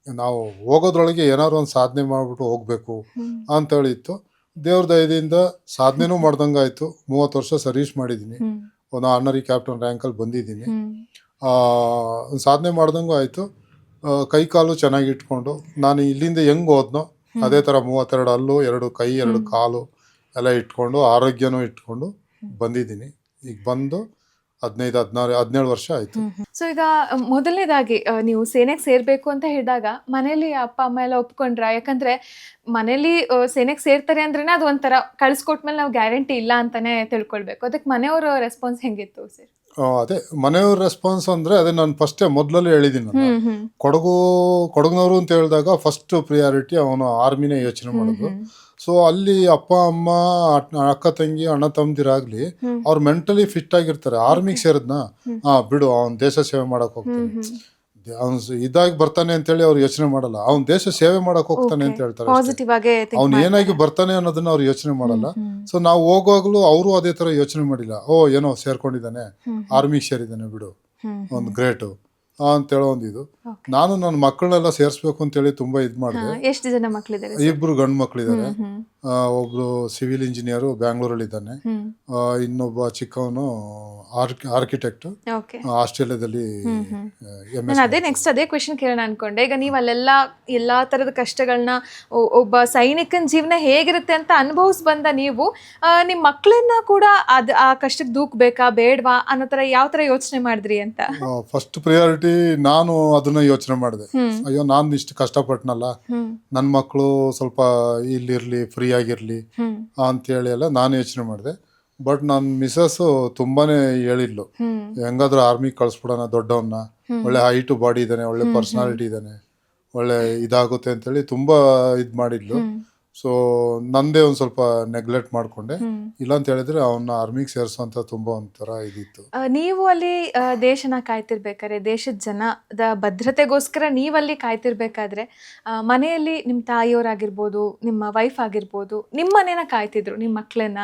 ನಾವು ಹೋಗೋದ್ರೊಳಗೆ ಏನಾದ್ರು ಒಂದು ಸಾಧನೆ ಮಾಡ್ಬಿಟ್ಟು ಹೋಗ್ಬೇಕು ಅಂತೇಳಿ ಇತ್ತು. ದೇವ್ರ ದಯದಿಂದ ಸಾಧನೆನೂ ಮಾಡ್ದಂಗಾಯ್ತು. 30 ವರ್ಷ ಸರ್ವಿಸ್ ಮಾಡಿದ್ದೀನಿ, ಒಂದು ಆನರಿ ಕ್ಯಾಪ್ಟನ್ ರ್ಯಾಂಕಲ್ಲಿ ಬಂದಿದ್ದೀನಿ. ಸಾಧನೆ ಮಾಡ್ದಂಗೂ ಆಯಿತು. ಕೈ ಕಾಲು ಚೆನ್ನಾಗಿ ಇಟ್ಕೊಂಡು ನಾನು ಇಲ್ಲಿಂದ ಹೆಂಗೆ ಹೋದ್ನೋ ಅದೇ ಥರ 32 ಹಲ್ಲು, 2 ಕೈ 2 ಕಾಲು ಎಲ್ಲ ಇಟ್ಕೊಂಡು ಆರೋಗ್ಯನೂ ಇಟ್ಕೊಂಡು ಬಂದಿದ್ದೀನಿ. ಈಗ ಬಂದು 15-17 ವರ್ಷ ಆಯಿತು. ಸೊ ಈಗ ಮೊದಲನೇದಾಗಿ ನೀವು ಸೇನೆಗೆ ಸೇರ್ಬೇಕು ಅಂತ ಹೇಳಿದಾಗ ಮನೇಲಿ ಅಪ್ಪ ಅಮ್ಮ ಎಲ್ಲ ಒಪ್ಕೊಂಡ್ರ? ಯಾಕಂದ್ರೆ ಮನೇಲಿ ಸೇನೆಗೆ ಸೇರ್ತಾರೆ ಅಂದ್ರೇನೆ ಅದು ಒಂಥರ ಕಳ್ಸಿಕೊಟ್ಮೇಲೆ ನಾವು ಗ್ಯಾರಂಟಿ ಇಲ್ಲ ಅಂತಾನೆ ತಿಳ್ಕೊಳ್ಬೇಕು. ಅದಕ್ಕೆ ಮನೆಯವರ ರೆಸ್ಪಾನ್ಸ್ ಹೆಂಗಿತ್ತು ಸರ್? ಅದೇ ಮನೆಯವ್ರ ರೆಸ್ಪಾನ್ಸ್ ಅಂದ್ರೆ ಅದೇ ನಾನು ಮೊದಲಲ್ಲಿ ಹೇಳಿದ್ದೀನಿ, ಕೊಡಗಿನವರು ಅಂತ ಹೇಳಿದಾಗ ಫಸ್ಟ್ ಪ್ರಿಯಾರಿಟಿ ಅವನು ಆರ್ಮಿನೇ ಯೋಚನೆ ಮಾಡೋದು. ಸೊ ಅಲ್ಲಿ ಅಪ್ಪ ಅಮ್ಮ ಅಕ್ಕ ತಂಗಿ ಅಣ್ಣ ತಮ್ಮದಿರಾಗ್ಲಿ ಅವ್ರು ಮೆಂಟಲಿ ಫಿಟ್ ಆಗಿರ್ತಾರೆ. ಆರ್ಮಿಗೆ ಸೇರಿದ್ನ ಬಿಡು, ಅವ್ನ್ ದೇಶ ಸೇವೆ ಮಾಡಕ್ ಹೋಗ್ತಾನೆ, ಅವ್ನು ಇದಾಗಿ ಬರ್ತಾನೆ ಅಂತೇಳಿ ಅವ್ರು ಯೋಚನೆ ಮಾಡಲ್ಲ. ಅವ್ನ್ ದೇಶ ಸೇವೆ ಮಾಡಕ್ ಹೋಗ್ತಾನೆ ಅಂತ ಹೇಳ್ತಾರೆ. ಅವ್ನು ಏನಾಗಿ ಬರ್ತಾನೆ ಅನ್ನೋದನ್ನ ಅವ್ರು ಯೋಚನೆ ಮಾಡಲ್ಲ. ಸೊ ನಾವು ಹೋಗುವಾಗ್ಲೂ ಅವರು ಅದೇ ತರ ಯೋಚನೆ ಮಾಡಿಲ್ಲ, ಏನೋ ಸೇರ್ಕೊಂಡಿದ್ದಾನೆ, ಆರ್ಮಿಗೆ ಸೇರಿದ್ದಾನೆ, ಬಿಡು, ಒಂದು ಗ್ರೇಟು ಅಂತೇಳೋ ಒಂದು ಇದು. ನಾನು ನನ್ನ ಮಕ್ಕಳನ್ನೆಲ್ಲ ಸೇರಿಸ್ಬೇಕು ಅಂತೇಳಿ ತುಂಬ ಇದು ಮಾಡಿದೆ. ಎಷ್ಟು ಜನ ಮಕ್ಕಳಿದ್ದಾರೆ? 2 ಗಂಡು ಮಕ್ಕಳಿದ್ದಾರೆ. ಒಬ್ರು ಸಿವಿಲ್ ಇಂಜಿನಿಯರು ಬ್ಯಾಂಗ್ಳೂರಲ್ಲಿದ್ದಾನೆ. ಇನ್ನೊಬ್ಬ ಚಿಕ್ಕವನು ಆರ್ಕಿಟೆಕ್ಟ್ ಆಸ್ಟ್ರೇಲಿಯಾದಲ್ಲಿ. ನಾನು ಅದೇ ಕ್ವೆಶನ್ ಕೇಳೋಣ ಅನ್ಕೊಂಡೆ. ಈಗ ನೀವು ಅಲ್ಲೆಲ್ಲ ಎಲ್ಲಾ ತರದ ಕಷ್ಟಗಳನ್ನ ಒಬ್ಬ ಸೈನಿಕನ ಜೀವನ ಹೇಗಿರುತ್ತೆ ಅಂತ ಅನುಭವಿಸ್ ಬಂದ ನೀವು ನಿಮ್ ಮಕ್ಕಳನ್ನ ಕೂಡ ಆ ಕಷ್ಟಕ್ಕೆ ದೂಕ್ಬೇಕಾ ಬೇಡವಾ ಅನ್ನೋ ತರ ಯಾವ ತರ ಯೋಚನೆ ಮಾಡಿದ್ರಿ ಅಂತ? ಫಸ್ಟ್ ಪ್ರಿಯಾರಿಟಿ ನಾನು ಅದನ್ನ ಯೋಚನೆ ಮಾಡಿದೆ. ಅಯ್ಯೋ ನಾನು ಇಷ್ಟು ಕಷ್ಟಪಟ್ಟನಲ್ಲ, ನನ್ನ ಮಕ್ಕಳು ಸ್ವಲ್ಪ ಇಲ್ಲಿರ್ಲಿ, ಫ್ರೀ ಆಗಿರ್ಲಿ ಅಂತೇಳಿ ಎಲ್ಲ ನಾನು ಯೋಚನೆ ಮಾಡಿದೆ. ಬಟ್ ನನ್ನ ಮಿಸಸ್ ತುಂಬಾನೇ ಹೇಳಿದ್ಲು, ಹೆಂಗಾದ್ರೂ ಆರ್ಮಿ ಕಳ್ಸ್ಬಿಡೋಣ ದೊಡ್ಡವನ್ನ, ಒಳ್ಳೆ ಹೈಟು ಬಾಡಿ ಇದ್ದಾನೆ, ಒಳ್ಳೆ ಪರ್ಸನಾಲಿಟಿ ಇದ್ದಾನೆ, ಒಳ್ಳೆ ಇದಾಗುತ್ತೆ ಅಂತೇಳಿ ತುಂಬಾ ಇದು ಮಾಡಿದ್ಲು. ಸೊ ನಂದೇ ಒಂದು ಸ್ವಲ್ಪ ನೆಗ್ಲೆಕ್ಟ್ ಮಾಡ್ಕೊಂಡೆ. ಇಲ್ಲ ಅಂತ ಹೇಳಿದ್ರೆ ಅವನ್ನ ಆರ್ಮಿಗೆ ಸೇರಿಸೋಂತ ತುಂಬಾ ಒಂಥರ ಇದಿತ್ತು. ನೀವು ಅಲ್ಲಿ ದೇಶನ ಕಾಯ್ತಿರ್ಬೇಕಾದ್ರೆ, ದೇಶದ ಜನದ ಭದ್ರತೆಗೋಸ್ಕರ ನೀವಲ್ಲಿ ಕಾಯ್ತಿರ್ಬೇಕಾದ್ರೆ ಮನೆಯಲ್ಲಿ ನಿಮ್ಮ ತಾಯಿಯವರಾಗಿರ್ಬೋದು, ನಿಮ್ಮ ವೈಫ್ ಆಗಿರ್ಬೋದು, ನಿಮ್ಮ ಮನೇನ ಕಾಯ್ತಿದ್ರು, ನಿಮ್ಮ ಮಕ್ಕಳನ್ನ,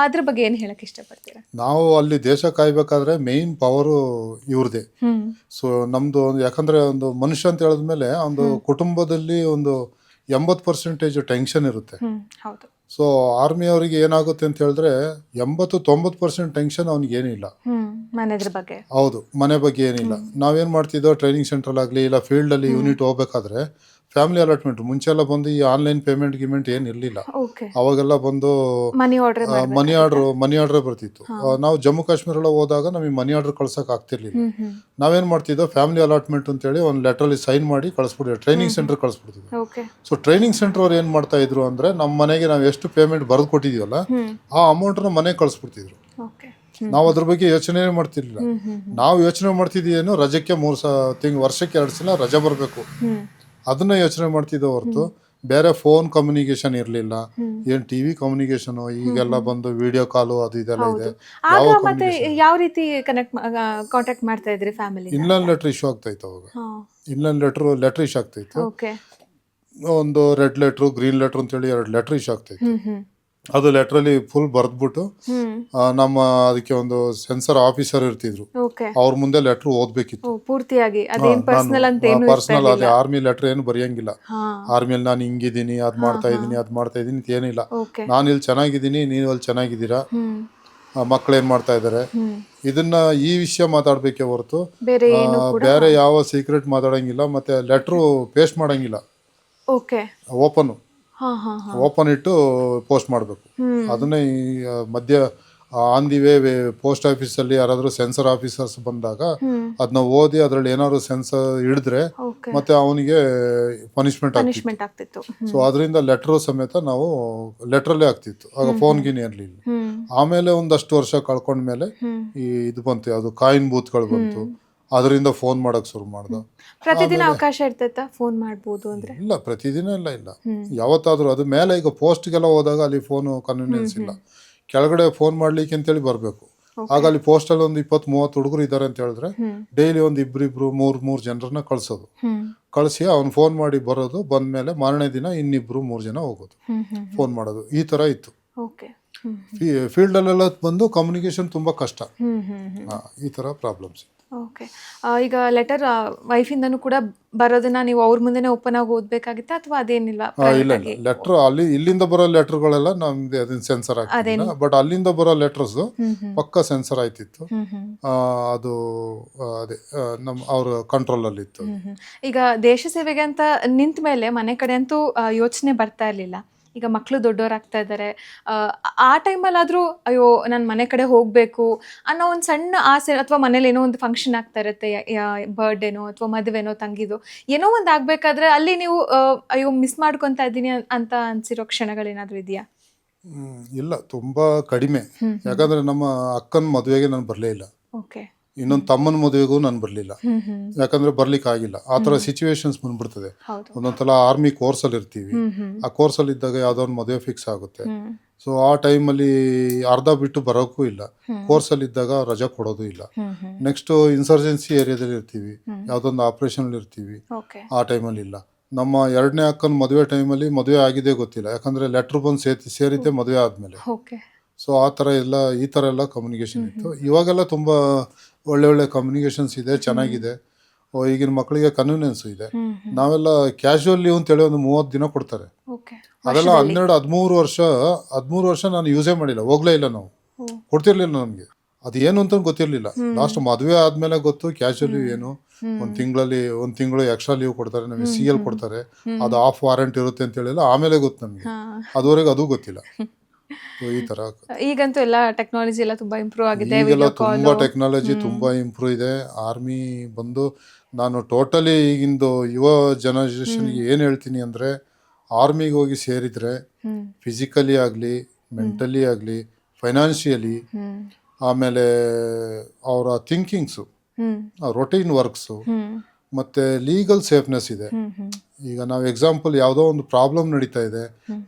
ಅದ್ರ ಬಗ್ಗೆ ಏನು ಹೇಳಕ್ ಇಷ್ಟಪಡ್ತೀರಾ? ನಾವು ಅಲ್ಲಿ ದೇಶ ಕಾಯ್ಬೇಕಾದ್ರೆ ಮೇನ್ ಪವರು ಇವ್ರದೇ. ಸೊ ನಮ್ದು ಯಾಕಂದ್ರೆ ಒಂದು ಮನುಷ್ಯ ಅಂತ ಹೇಳಿದ್ಮೇಲೆ ಒಂದು ಕುಟುಂಬದಲ್ಲಿ ಒಂದು 80% ಟೆನ್ಷನ್ ಇರುತ್ತೆ. ಸೊ ಆರ್ಮಿ ಅವರಿಗೆ ಏನಾಗುತ್ತೆ ಅಂತ ಹೇಳಿದ್ರೆ 80-90% ಟೆನ್ಷನ್ ಅವ್ನಿಗೆ ಏನಿಲ್ಲ ಮನೆದ್ರ ಬಗ್ಗೆ. ಹೌದು, ಮನೆ ಬಗ್ಗೆ ಏನಿಲ್ಲ. ನಾವೇನ್ ಮಾಡ್ತಿದ್ದೋ ಟ್ರೈನಿಂಗ್ ಸೆಂಟರ್ ಆಗಲಿ ಇಲ್ಲ ಫೀಲ್ಡ್ ಅಲ್ಲಿ ಯೂನಿಟ್ ಹೋಗ್ಬೇಕಾದ್ರೆ ಫ್ಯಾಮಿಲಿ ಅಲಾಟ್ಮೆಂಟ್ ಮುಂಚೆ ಎಲ್ಲ ಬಂದು ಈ ಆನ್ಲೈನ್ ಪೇಮೆಂಟ್ ಗಿಮೆಂಟ್ ಏನ್ ಇರ್ಲಿಲ್ಲ. ಅವಾಗೆಲ್ಲ ಬಂದು ಮನಿ ಆರ್ಡರ್ ಬರ್ತಿತ್ತು. ನಾವು ಜಮ್ಮು ಕಾಶ್ಮೀರ ಎಲ್ಲ ಹೋದಾಗ ನಮಗೆ ಮನಿ ಆರ್ಡರ್ ಕಳ್ಸಕ್ ಆಗ್ತಿರ್ಲಿಲ್ಲ. ನಾವೇನ್ ಮಾಡ್ತಿದ್ದೋ ಫ್ಯಾಮಿಲಿ ಅಲಾಟ್ಮೆಂಟ್ ಅಂತ ಹೇಳಿ ಒಂದು ಲೆಟರ್ ಅಲ್ಲಿ ಸೈನ್ ಮಾಡಿ ಕಳಿಸ್ಬಿಡ್ತೀವಿ, ಟ್ರೈನಿಂಗ್ ಸೆಂಟರ್ ಕಳಿಸ್ಬಿಡ್ತಿದ್ವಿ. ಸೊ ಟ್ರೈನಿಂಗ್ ಸೆಂಟರ್ ಅವ್ರು ಏನ್ ಮಾಡ್ತಾ ಇದ್ರು ಅಂದ್ರೆ ನಮ್ಮ ಮನೆಗೆ ನಾವು ಎಷ್ಟು ಪೇಮೆಂಟ್ ಬರೆದು ಕೊಟ್ಟಿದೀವಲ್ಲ ಆ ಅಮೌಂಟ್ ನ ಮನೆಗೆ ಕಳಿಸ್ಬಿಡ್ತಿದ್ರು. ನಾವು ಅದ್ರ ಬಗ್ಗೆ ಯೋಚನೆ ಮಾಡ್ತಿರ್ಲಿಲ್ಲ. ನಾವು ಯೋಚನೆ ಮಾಡ್ತಿದ್ದೀನು ರಜಕ್ಕೆ 3 ವರ್ಷಕ್ಕೆ 2 ಸಲ ರಜೆ ಬರಬೇಕು, ಅದನ್ನ ಯೋಚನೆ ಮಾಡ್ತಿದ್ದೋ ಹೊರತು ಬೇರೆ ಫೋನ್ ಕಮ್ಯುನಿಕೇಶನ್ ಇರ್ಲಿಲ್ಲ, ಏನ್ ಟಿವಿ ಕಮ್ಯುನಿಕೇಶನ್. ಈಗೆಲ್ಲ ಬಂದು ವಿಡಿಯೋ ಕಾಲು ಅದು ಇದೆಲ್ಲ ಇದೆ. ಯಾವ ರೀತಿ ಕಾಂಟ್ಯಾಕ್ಟ್ ಮಾಡ್ತಾ ಇದ್ರಿ ಫ್ಯಾಮಿಲಿ? ಇನ್ಲ್ಯಾಂಡ್ ಲೆಟರ್ ಇಶ್ಯೂ ಆಗ್ತಾ ಇತ್ತು ಅವಾಗ. ಇನ್ಲ್ಯಾಂಡ್ ಲೆಟರ್ ಇಶ್ಯೂ ಆಗ್ತಾ ಇತ್ತು. ಒಂದು ರೆಡ್ ಲೆಟರ್, ಗ್ರೀನ್ ಲೆಟರ್ ಅಂತ ಹೇಳಿ 2 ಲೆಟರ್ ಇಶ್ಯೂ ಆಗ್ತಾ ಇತ್ತು. ಅದು ಲೆಟರ್ ಅಲ್ಲಿ ಫುಲ್ ಬರ್ದ್ಬಿಟ್ಟು ನಮ್ಮ ಅದಕ್ಕೆ ಒಂದು ಸೆನ್ಸರ್ ಆಫೀಸರ್ ಇರ್ತಿದ್ರು, ಅವ್ರ ಮುಂದೆ ಲೆಟರ್ ಓದ್ಬೇಕಿತ್ತು ಪೂರ್ತಿಯಾಗಿ. ಪರ್ಸನಲ್ ಅದೇ ಆರ್ಮಿ ಲೆಟರ್ ಏನು ಬರೆಯಂಗಿಲ್ಲ. ಆರ್ಮಿಯಲ್ಲಿ ನಾನು ಹಿಂಗಿದ್ದೀನಿ, ಅದ್ ಮಾಡ್ತಾ ಇದೀನಿ ಅಂತ ಏನಿಲ್ಲ. ನಾನು ಇಲ್ಲಿ ಚೆನ್ನಾಗಿದ್ದೀನಿ, ನೀವು ಅಲ್ಲಿ ಚೆನ್ನಾಗಿದ್ದೀರಾ, ಮಕ್ಳು ಏನ್ ಮಾಡ್ತಾ ಇದಾರೆ, ಇದನ್ನ ಈ ವಿಷಯ ಮಾತಾಡ್ಬೇಕೇ ಹೊರತು ಬೇರೆ ಯಾವ ಸೀಕ್ರೆಟ್ ಮಾತಾಡಂಗಿಲ್ಲ. ಮತ್ತೆ ಲೆಟರ್ ಪೇಸ್ಟ್ ಮಾಡಂಗಿಲ್ಲ, ಓಪನ್ ಇಟ್ಟು ಪೋಸ್ಟ್ ಮಾಡಬೇಕು. ಅದನ್ನೇ ಈ ಮಧ್ಯ ಆನ್ ದಿ ವೇ ಪೋಸ್ಟ್ ಆಫೀಸಲ್ಲಿ ಯಾರಾದರೂ ಸೆನ್ಸರ್ ಆಫೀಸರ್ಸ್ ಬಂದಾಗ ಅದನ್ನ ಓದಿ ಅದ್ರಲ್ಲಿ ಏನಾದ್ರು ಸೆನ್ಸರ್ ಹಿಡಿದ್ರೆ ಮತ್ತೆ ಅವನಿಗೆ ಪನಿಷ್ಮೆಂಟ್ ಆಗ್ತಿತ್ತು. ಸೊ ಅದರಿಂದ ಲೆಟರ್ ಸಮೇತ ನಾವು ಲೆಟ್ರಲ್ಲೇ ಆಗ್ತಿತ್ತು. ಆಗ ಫೋನ್ ಗಿನ್ ಇರಲಿಲ್ಲ. ಆಮೇಲೆ ಒಂದಷ್ಟು ವರ್ಷ ಕಳ್ಕೊಂಡ್ಮೇಲೆ ಈ ಇದು ಬಂತು, ಅದು ಕಾಯಿನ್ ಬೂತ್ಗಳು ಬಂತು. ಅದರಿಂದ ಫೋನ್ ಮಾಡಕ್ ಶುರು ಮಾಡ್ದ. ಪ್ರತಿದಿನ ಅವಕಾಶ ಇರ್ತೈತಾ ಫೋನ್ ಮಾಡ್ಬೋದು ಅಂದ್ರೆ? ಇಲ್ಲ, ಪ್ರತಿದಿನ ಇಲ್ಲ. ಯಾವತ್ತಾದ್ರೂ ಅದು ಮೇಲೆ ಈಗ ಪೋಸ್ಟ್ಗೆಲ್ಲ ಹೋದಾಗ ಅಲ್ಲಿ ಫೋನ್ ಕನ್ವೀನಿಯನ್ಸ್ ಇಲ್ಲ. ಕೆಳಗಡೆ ಫೋನ್ ಮಾಡ್ಲಿಕ್ಕೆ ಅಂತೇಳಿ ಬರ್ಬೇಕು. ಆಗ ಅಲ್ಲಿ ಪೋಸ್ಟಲ್ಲಿ ಒಂದು 20-30 ಹುಡುಗರು ಇದ್ದಾರೆ ಅಂತ ಹೇಳಿದ್ರೆ ಡೈಲಿ ಒಂದು 2-3 ಜನರನ್ನ ಕಳ್ಸೋದು. ಕಳಿಸಿ ಅವ್ನು ಫೋನ್ ಮಾಡಿ ಬರೋದು, ಬಂದ್ಮೇಲೆ ಮಾರನೇ ದಿನ 2-3 ಜನ ಹೋಗೋದು, ಫೋನ್ ಮಾಡೋದು. ಈ ತರ ಇತ್ತು. ಫೀಲ್ಡ್ ಅಲ್ಲೆಲ್ಲ ಬಂದು ಕಮ್ಯುನಿಕೇಶನ್ ತುಂಬಾ ಕಷ್ಟ. ಈ ತರ ಪ್ರಾಬ್ಲಮ್ಸ್. ಓಕೆ, ಈಗ ಲೆಟರ್ ವೈಫಿಂದನೂ ಕೂಡ ಬರೋದನ್ನ ನೀವು ಅವ್ರ ಮುಂದೆನೇ ಓಪನ್ ಆಗಿ ಓದ್ಬೇಕಾಗಿತ್ತ ಅಥವಾ ಅದೇನಿಲ್ಲ? ಇಲ್ಲ, ಲೆಟರ್ ಅಲ್ಲಿ ಇಲ್ಲಿಂದ ಬರೋ ಲೆಟರ್ಗಳೆಲ್ಲ ನಮ್ದು ಅದನ್ನ ಸೆನ್ಸರ್ ಆಗ್ತಿಲ್ಲ. ಬಟ್ ಅಲ್ಲಿಂದ ಬರೋ ಲೆಟರ್ಸ್ ಪಕ್ಕ ಸೆನ್ಸರ್ ಆಯ್ತಿತ್ತು. ಅದು ಅದೇ ನಮ್ಮ ಅವ್ರ ಕಂಟ್ರೋಲ್ ಅಲ್ಲಿ ಇತ್ತು. ಈಗ ದೇಶ ಸೇವೆಗೆ ಅಂತ ನಿಂತ ಮೇಲೆ ಮನೆ ಕಡೆ ಅಂತೂ ಯೋಚನೆ ಬರ್ತಾ ಇರ್ಲಿಲ್ಲ. ಈಗ ಮಕ್ಕಳು ದೊಡ್ಡವರಾಗ್ತಾ ಇದ್ದಾರೆ, ಆ ಟೈಮಲ್ಲಾದರೂ ಅಯ್ಯೋ ನನ್ನ ಮನೆ ಕಡೆ ಹೋಗಬೇಕು ಅನ್ನೋ ಒಂದು ಸಣ್ಣ ಆಸೆ, ಅಥವಾ ಮನೇಲಿ ಏನೋ ಒಂದು ಫಂಕ್ಷನ್ ಆಗ್ತಾ ಇರುತ್ತೆ, ಬರ್ಡೇನೋ ಅಥವಾ ಮದುವೆನೋ ತಂಗಿದು ಏನೋ ಒಂದು ಆಗಬೇಕಾದ್ರೆ ಅಲ್ಲಿ ನೀವು ಅಯ್ಯೋ ಮಿಸ್ ಮಾಡ್ಕೊತಾ ಇದ್ದೀನಿ ಅಂತ ಅನ್ಸಿರೋ ಕ್ಷಣಗಳೇನಾದರೂ ಇದೆಯಾ? ಇಲ್ಲ, ತುಂಬಾ ಕಡಿಮೆ. ಯಾಕಂದ್ರೆ ನಮ್ಮ ಅಕ್ಕನ ಮದುವೆಗೆ ನಾನು ಬರಲೇ ಇಲ್ಲ. ಇನ್ನೊಂದು ತಮ್ಮನ ಮದುವೆಗೂ ನಾನು ಬರಲಿಲ್ಲ. ಯಾಕಂದ್ರೆ ಬರ್ಲಿಕ್ಕೆ ಆಗಿಲ್ಲ. ಆ ಥರ ಸಿಚುವೇಶನ್ಸ್ ಬಂದ್ಬಿಡ್ತದೆ. ಒಂದೊಂದ್ಸಲ ಆರ್ಮಿ ಕೋರ್ಸಲ್ಲಿ ಇರ್ತೀವಿ, ಆ ಕೋರ್ಸಲ್ಲಿ ಇದ್ದಾಗ ಯಾವುದೋ ಒಂದು ಮದುವೆ ಫಿಕ್ಸ್ ಆಗುತ್ತೆ. ಸೊ ಆ ಟೈಮಲ್ಲಿ ಅರ್ಧ ಬಿಟ್ಟು ಬರೋಕ್ಕೂ ಇಲ್ಲ. ಕೋರ್ಸಲ್ಲಿ ಇದ್ದಾಗ ರಜಾ ಕೊಡೋದು ಇಲ್ಲ. ನೆಕ್ಸ್ಟ್ ಇನ್ಸರ್ಜೆನ್ಸಿ ಏರಿಯಾದಲ್ಲಿ ಇರ್ತೀವಿ, ಯಾವುದೊಂದು ಆಪರೇಷನ್ ಇರ್ತೀವಿ, ಆ ಟೈಮಲ್ಲಿ ಇಲ್ಲ. ನಮ್ಮ ಎರಡನೇ ಅಕ್ಕನ ಮದುವೆ ಟೈಮಲ್ಲಿ ಮದುವೆ ಆಗಿದೆ ಗೊತ್ತಿಲ್ಲ, ಯಾಕಂದ್ರೆ ಲೆಟ್ರ್ ಬಂದು ಸೇರಿದ್ದೆ ಮದುವೆ ಆದ್ಮೇಲೆ. ಸೊ ಆ ಥರ ಎಲ್ಲ ಈ ಥರ ಎಲ್ಲ ಕಮ್ಯುನಿಕೇಶನ್ ಇತ್ತು. ಇವಾಗೆಲ್ಲ ತುಂಬ ಒಳ್ಳೆ ಒಳ್ಳೆ ಕಮ್ಯುನಿಕೇಷನ್ಸ್ ಇದೆ, ಚೆನ್ನಾಗಿದೆ. ಈಗಿನ ಮಕ್ಕಳಿಗೆ ಕನ್ವಿನಿಯನ್ಸು ಇದೆ. ನಾವೆಲ್ಲ ಕ್ಯಾಶುವಲ್ ಲೀವ್ ಅಂತೇಳಿ ಒಂದು 30 ದಿನ ಕೊಡ್ತಾರೆ. ಓಕೆ. ಅದೆಲ್ಲ 12-13 ವರ್ಷ ನಾನು ಯೂಸೇ ಮಾಡಿಲ್ಲ, ಹೋಗ್ಲೇ ಇಲ್ಲ. ನಾವು ಕೊಡ್ತಿರ್ಲಿಲ್ಲ, ನಮಗೆ ಅದು ಏನು ಅಂತ ಗೊತ್ತಿರಲಿಲ್ಲ. ಲಾಸ್ಟ್ ಮದುವೆ ಆದ್ಮೇಲೆ ಗೊತ್ತು ಕ್ಯಾಶುವಲ್ ಲೀವ್ ಏನು. ಒಂದು ತಿಂಗಳು ಎಕ್ಸ್ಟ್ರಾ ಲೀವ್ ಕೊಡ್ತಾರೆ ನಮಗೆ, CL ಕೊಡ್ತಾರೆ, ಅದು ಆಫ್ ವಾರಂಟ್ ಇರುತ್ತೆ ಅಂತ ಹೇಳಿಲ್ಲ. ಆಮೇಲೆ ಗೊತ್ತು ನಮಗೆ, ಅದುವರೆಗೆ ಅದು ಗೊತ್ತಿಲ್ಲ. ಈ ತರ ಈಗಂತೂ ಎಲ್ಲ ಟೆಕ್ನಾಲಜಿ ಎಲ್ಲ ತುಂಬಾ ಇಂಪ್ರೂವ್ ಆಗಿದೆ. ಈಗೆಲ್ಲ ತುಂಬಾ ಟೆಕ್ನಾಲಜಿ ತುಂಬಾ ಇಂಪ್ರೂವ್ ಇದೆ. ಆರ್ಮಿ ಬಂದು ನಾನು ಟೋಟಲಿ ಈಗಿಂದು ಯುವ ಜನರೇಷನ್ಗೆ ಏನು ಹೇಳ್ತೀನಿ ಅಂದರೆ, ಆರ್ಮಿಗೆ ಹೋಗಿ ಸೇರಿದರೆ ಫಿಸಿಕಲಿ ಆಗಲಿ, ಮೆಂಟಲಿ ಆಗಲಿ, ಫೈನಾನ್ಷಿಯಲಿ, ಆಮೇಲೆ ಅವರ ಥಿಂಕಿಂಗ್ಸು, ರೊಟೀನ್ ವರ್ಕ್ಸು, ಮತ್ತು ಲೀಗಲ್ ಸೇಫ್ನೆಸ್ ಇದೆ. ಈಗ ನಾವು ಎಕ್ಸಾಂಪಲ್ ಯಾವುದೋ ಒಂದು ಪ್ರಾಬ್ಲಮ್ ನಡೀತಾ ಇದೆ,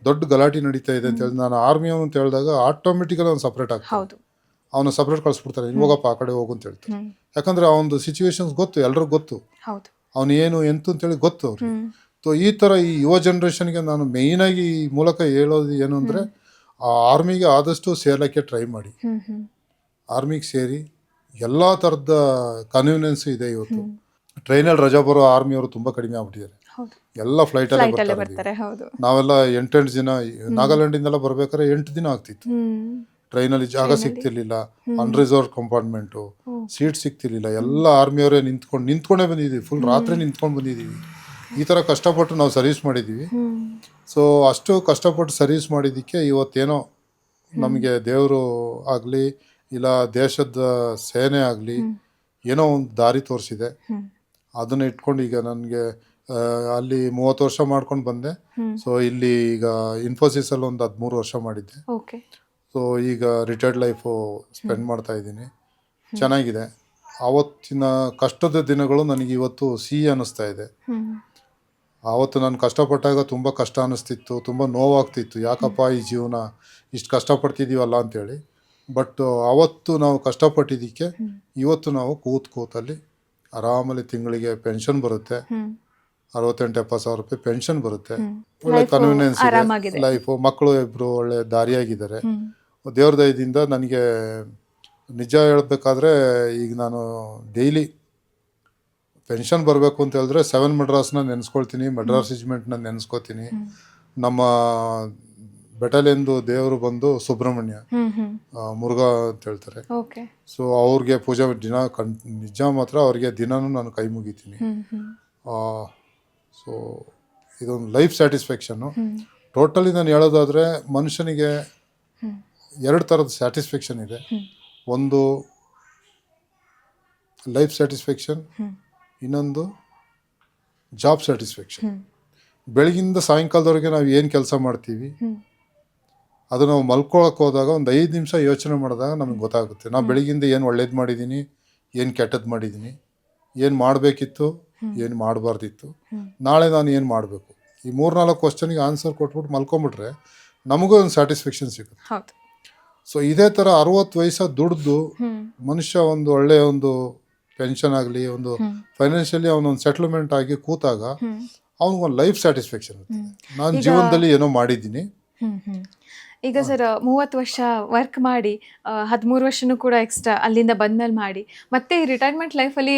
ದೊಡ್ಡ ಗಲಾಟೆ ನಡೀತಾ ಇದೆ ಅಂತ ಹೇಳಿ ನಾನು ಆರ್ಮಿ ಅಂತ ಹೇಳಿದಾಗ ಆಟೋಮೆಟಿಕಲಿ ಅವ್ನು ಸಪ್ರೇಟ್ ಆಗ್ತಾನೆ. ಅವನು ಸಪ್ರೇಟ್ ಕಳಿಸ್ಬಿಡ್ತಾರೆ, ಹೋಗಪ್ಪ ಆ ಕಡೆ ಹೋಗು ಅಂತ ಹೇಳ್ತಾರೆ. ಯಾಕಂದ್ರೆ ಅವನದು ಸಿಚುವೇಶನ್ಸ್ ಗೊತ್ತು, ಎಲ್ರಿಗೂ ಗೊತ್ತು, ಅವನು ಏನು ಎಂತು ಅಂತೇಳಿ ಗೊತ್ತು ಅವ್ರಿಗೆ. ಸೊ ಈ ಥರ ಈ ಯುವ ಜನ್ರೇಷನ್ಗೆ ನಾನು ಮೇಯ್ನಾಗಿ ಈ ಮೂಲಕ ಹೇಳೋದು ಏನು ಅಂದರೆ, ಆ ಆರ್ಮಿಗೆ ಆದಷ್ಟು ಸೇರ್ಲಿಕ್ಕೆ ಟ್ರೈ ಮಾಡಿ. ಆರ್ಮಿಗೆ ಸೇರಿ ಎಲ್ಲ ಥರದ ಕನ್ವೀನಿಯನ್ಸ್ ಇದೆ. ಇವತ್ತು ಟ್ರೈನಲ್ಲಿ ರಜಾ ಬರೋ ಆರ್ಮಿಯವರು ತುಂಬ ಕಡಿಮೆ ಆಗ್ಬಿಟ್ಟಿದ್ದಾರೆ. ಎಲ್ಲ ಫ್ಲೈಟಲ್ಲೇ ಬರ್ತಾರೆ. ನಾವೆಲ್ಲ 8 ದಿನ ನಾಗಾಲ್ಯಾಂಡಿಂದೆಲ್ಲ ಬರ್ಬೇಕಾದ್ರೆ 8 ದಿನ ಆಗ್ತಿತ್ತು. ಟ್ರೈನಲ್ಲಿ ಜಾಗ ಸಿಗ್ತಿರ್ಲಿಲ್ಲ, ಅನ್ರಿಸರ್ವ್ ಕಂಪಾರ್ಟ್ಮೆಂಟು, ಸೀಟ್ ಸಿಗ್ತಿರ್ಲಿಲ್ಲ. ಎಲ್ಲ ಆರ್ಮಿಯವರೇ ನಿಂತ್ಕೊಂಡೇ ಬಂದಿದ್ದೀವಿ, ಫುಲ್ ರಾತ್ರಿ ನಿಂತ್ಕೊಂಡು ಬಂದಿದ್ದೀವಿ. ಈ ಥರ ಕಷ್ಟಪಟ್ಟು ನಾವು ಸರ್ವಿಸ್ ಮಾಡಿದ್ದೀವಿ. ಸೊ ಅಷ್ಟು ಕಷ್ಟಪಟ್ಟು ಸರ್ವಿಸ್ ಮಾಡಿದ್ದಕ್ಕೆ ಇವತ್ತೇನೋ ನಮಗೆ ದೇವರು ಆಗಲಿ ಇಲ್ಲ ದೇಶದ ಸೇನೆ ಆಗಲಿ ಏನೋ ಒಂದು ದಾರಿ ತೋರಿಸಿದೆ. ಅದನ್ನು ಇಟ್ಕೊಂಡು ಈಗ ನನಗೆ ಅಲ್ಲಿ 30 ವರ್ಷ ಮಾಡ್ಕೊಂಡು ಬಂದೆ. ಸೊ ಇಲ್ಲಿ ಈಗ ಇನ್ಫೋಸಿಸಲ್ಲಿ ಒಂದು 13 ವರ್ಷ ಮಾಡಿದ್ದೆ. ಸೊ ಈಗ ರಿಟೈರ್ಡ್ ಲೈಫು ಸ್ಪೆಂಡ್ ಮಾಡ್ತಾ ಇದ್ದೀನಿ. ಚೆನ್ನಾಗಿದೆ. ಆವತ್ತಿನ ಕಷ್ಟದ ದಿನಗಳು ನನಗೆ ಇವತ್ತು ಸಿಹಿ ಅನ್ನಿಸ್ತಾ ಇದೆ. ಆವತ್ತು ನಾನು ಕಷ್ಟಪಟ್ಟಾಗ ತುಂಬ ಕಷ್ಟ ಅನ್ನಿಸ್ತಿತ್ತು, ತುಂಬ ನೋವಾಗ್ತಿತ್ತು, ಯಾಕಪ್ಪ ಈ ಜೀವನ ಇಷ್ಟು ಕಷ್ಟಪಡ್ತಿದ್ದೀವಲ್ಲ ಅಂತೇಳಿ. ಬಟ್ ಅವತ್ತು ನಾವು ಕಷ್ಟಪಟ್ಟಿದ್ದಕ್ಕೆ ಇವತ್ತು ನಾವು ಕೂತಲ್ಲಿ ಆರಾಮಲ್ಲಿ ತಿಂಗಳಿಗೆ ಪೆನ್ಷನ್ ಬರುತ್ತೆ. 68-70 ಸಾವಿರ ರೂಪಾಯಿ ಪೆನ್ಷನ್ ಬರುತ್ತೆ. ಒಳ್ಳೆ ಕನ್ವೀನಿಯನ್ಸ್ ಇದೆ ಲೈಫು. ಮಕ್ಕಳು ಇಬ್ಬರು ಒಳ್ಳೆ ದಾರಿಯಾಗಿದ್ದಾರೆ. ದೇವ್ರ ದಯದಿಂದ ನನಗೆ ನಿಜ ಹೇಳಬೇಕಾದ್ರೆ ಈಗ ನಾನು ಡೈಲಿ ಪೆನ್ಷನ್ ಬರಬೇಕು ಅಂತ ಹೇಳಿದ್ರೆ 7 ಮಡ್ರಾಸ್ನ ನೆನೆಸ್ಕೊಳ್ತೀನಿ, ಮಡ್ರಾಸ್ ರೆಜಿಮೆಂಟ್ನ ನೆನೆಸ್ಕೊತೀನಿ. ನಮ್ಮ ಬೆಟಾಲಿಯನ್ದು ದೇವರು ಬಂದು ಸುಬ್ರಹ್ಮಣ್ಯ ಮುರುಘಾ ಅಂತ ಹೇಳ್ತಾರೆ. ಸೊ ಅವ್ರಿಗೆ ಪೂಜೆ ದಿನ ನಿಜ ಮಾತ್ರ ಅವ್ರಿಗೆ ದಿನಾನು ನಾನು ಕೈ ಮುಗಿತೀನಿ. ಸೊ ಇದೊಂದು ಲೈಫ್ ಸ್ಯಾಟಿಸ್ಫ್ಯಾಕ್ಷನ್ನು. ಟೋಟಲಿ ನಾನು ಹೇಳೋದಾದರೆ ಮನುಷ್ಯನಿಗೆ 2 ಥರದ ಸ್ಯಾಟಿಸ್ಫ್ಯಾಕ್ಷನ್ ಇದೆ. ಒಂದು ಲೈಫ್ ಸ್ಯಾಟಿಸ್ಫ್ಯಾಕ್ಷನ್, ಇನ್ನೊಂದು ಜಾಬ್ ಸ್ಯಾಟಿಸ್ಫ್ಯಾಕ್ಷನ್. ಬೆಳಗಿಂದ ಸಾಯಂಕಾಲದವರೆಗೆ ನಾವು ಏನು ಕೆಲಸ ಮಾಡ್ತೀವಿ ಅದು ನಾವು ಮಲ್ಕೊಳಕ್ಕೆ ಹೋದಾಗ ಒಂದು 5 ನಿಮಿಷ ಯೋಚನೆ ಮಾಡಿದಾಗ ನಮಗೆ ಗೊತ್ತಾಗುತ್ತೆ, ನಾವು ಬೆಳಗಿಂದ ಏನು ಒಳ್ಳೇದು ಮಾಡಿದ್ದೀನಿ, ಏನು ಕೆಟ್ಟದ್ದು ಮಾಡಿದ್ದೀನಿ, ಏನು ಮಾಡಬೇಕಿತ್ತು, ಏನು ಮಾಡಬಾರ್ದಿತ್ತು, ನಾಳೆ ನಾನು ಏನು ಮಾಡಬೇಕು. ಈ 3-4 ಕ್ವಶನಿಗೆ ಆನ್ಸರ್ ಕೊಟ್ಬಿಟ್ಟು ಮಲ್ಕೊಂಬಿಟ್ರೆ ನಮಗೂ ಒಂದು ಸ್ಯಾಟಿಸ್ಫ್ಯಾಕ್ಷನ್ ಸಿಗುತ್ತೆ. ಸೊ ಇದೇ ಥರ 60 ವಯಸ್ಸು ದುಡ್ದು ಮನುಷ್ಯ ಒಂದು ಒಳ್ಳೆಯ ಒಂದು ಪೆನ್ಷನ್ ಆಗಲಿ, ಒಂದು ಫೈನಾನ್ಷಿಯಲಿ ಅವನೊಂದು ಸೆಟ್ಲ್ಮೆಂಟ್ ಆಗಿ ಕೂತಾಗ ಅವನಿಗೊಂದು ಲೈಫ್ ಸ್ಯಾಟಿಸ್ಫ್ಯಾಕ್ಷನ್ ಇರುತ್ತೆ. ನಾನು ಜೀವನದಲ್ಲಿ ಏನೋ ಮಾಡಿದ್ದೀನಿ. ಈಗ ಸರ್ 30 ವರ್ಷ ವರ್ಕ್ ಮಾಡಿ 13 ವರ್ಷನೂ ಕೂಡ ಎಕ್ಸ್ಟ್ರಾ ಅಲ್ಲಿಂದ ಬಂದ್ಮೇಲೆ ಮಾಡಿ ಮತ್ತೆ ಈ ರಿಟೈರ್ಮೆಂಟ್ ಲೈಫಲ್ಲಿ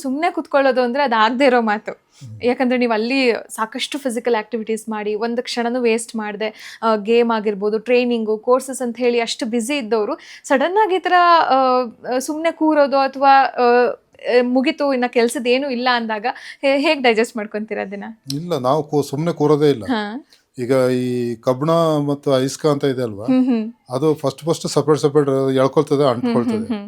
ಸುಮ್ಮನೆ ಕುತ್ಕೊಳ್ಳೋದು ಅಂದರೆ ಅದು ಆಗದೆ ಇರೋ ಮಾತು. ಯಾಕಂದರೆ ನೀವು ಅಲ್ಲಿ ಸಾಕಷ್ಟು ಫಿಸಿಕಲ್ ಆ್ಯಕ್ಟಿವಿಟೀಸ್ ಮಾಡಿ ಒಂದು ಕ್ಷಣನೂ ವೇಸ್ಟ್ ಮಾಡಿದೆ, ಗೇಮ್ ಆಗಿರ್ಬೋದು, ಟ್ರೈನಿಂಗು, ಕೋರ್ಸಸ್ ಅಂತ ಹೇಳಿ ಅಷ್ಟು ಬ್ಯುಸಿ ಇದ್ದವರು ಸಡನ್ನಾಗಿ ಈ ಥರ ಸುಮ್ಮನೆ ಕೂರೋದು ಅಥವಾ ಮುಗಿತು ಇನ್ನು ಕೆಲಸದ ಏನೂ ಇಲ್ಲ ಅಂದಾಗ ಹೇಗೆ ಡೈಜೆಸ್ಟ್ ಮಾಡ್ಕೊತೀರ ಅದನ್ನ? ಇಲ್ಲ, ನಾವು ಸುಮ್ಮನೆ ಕೂರೋದೇ ಇಲ್ಲ. ಈಗ ಈ ಕಬ್ಬಣ ಮತ್ತು ಅಯಸ್ಕಾಂತ ಇದೆ ಅಲ್ವಾ, ಅದು ಫಸ್ಟ್ ಸಪ್ರೇಟ್ ಎಳ್ಕೊಳ್ತದೆ, ಅಂಟ್ಕೊಳ್ತದೆ.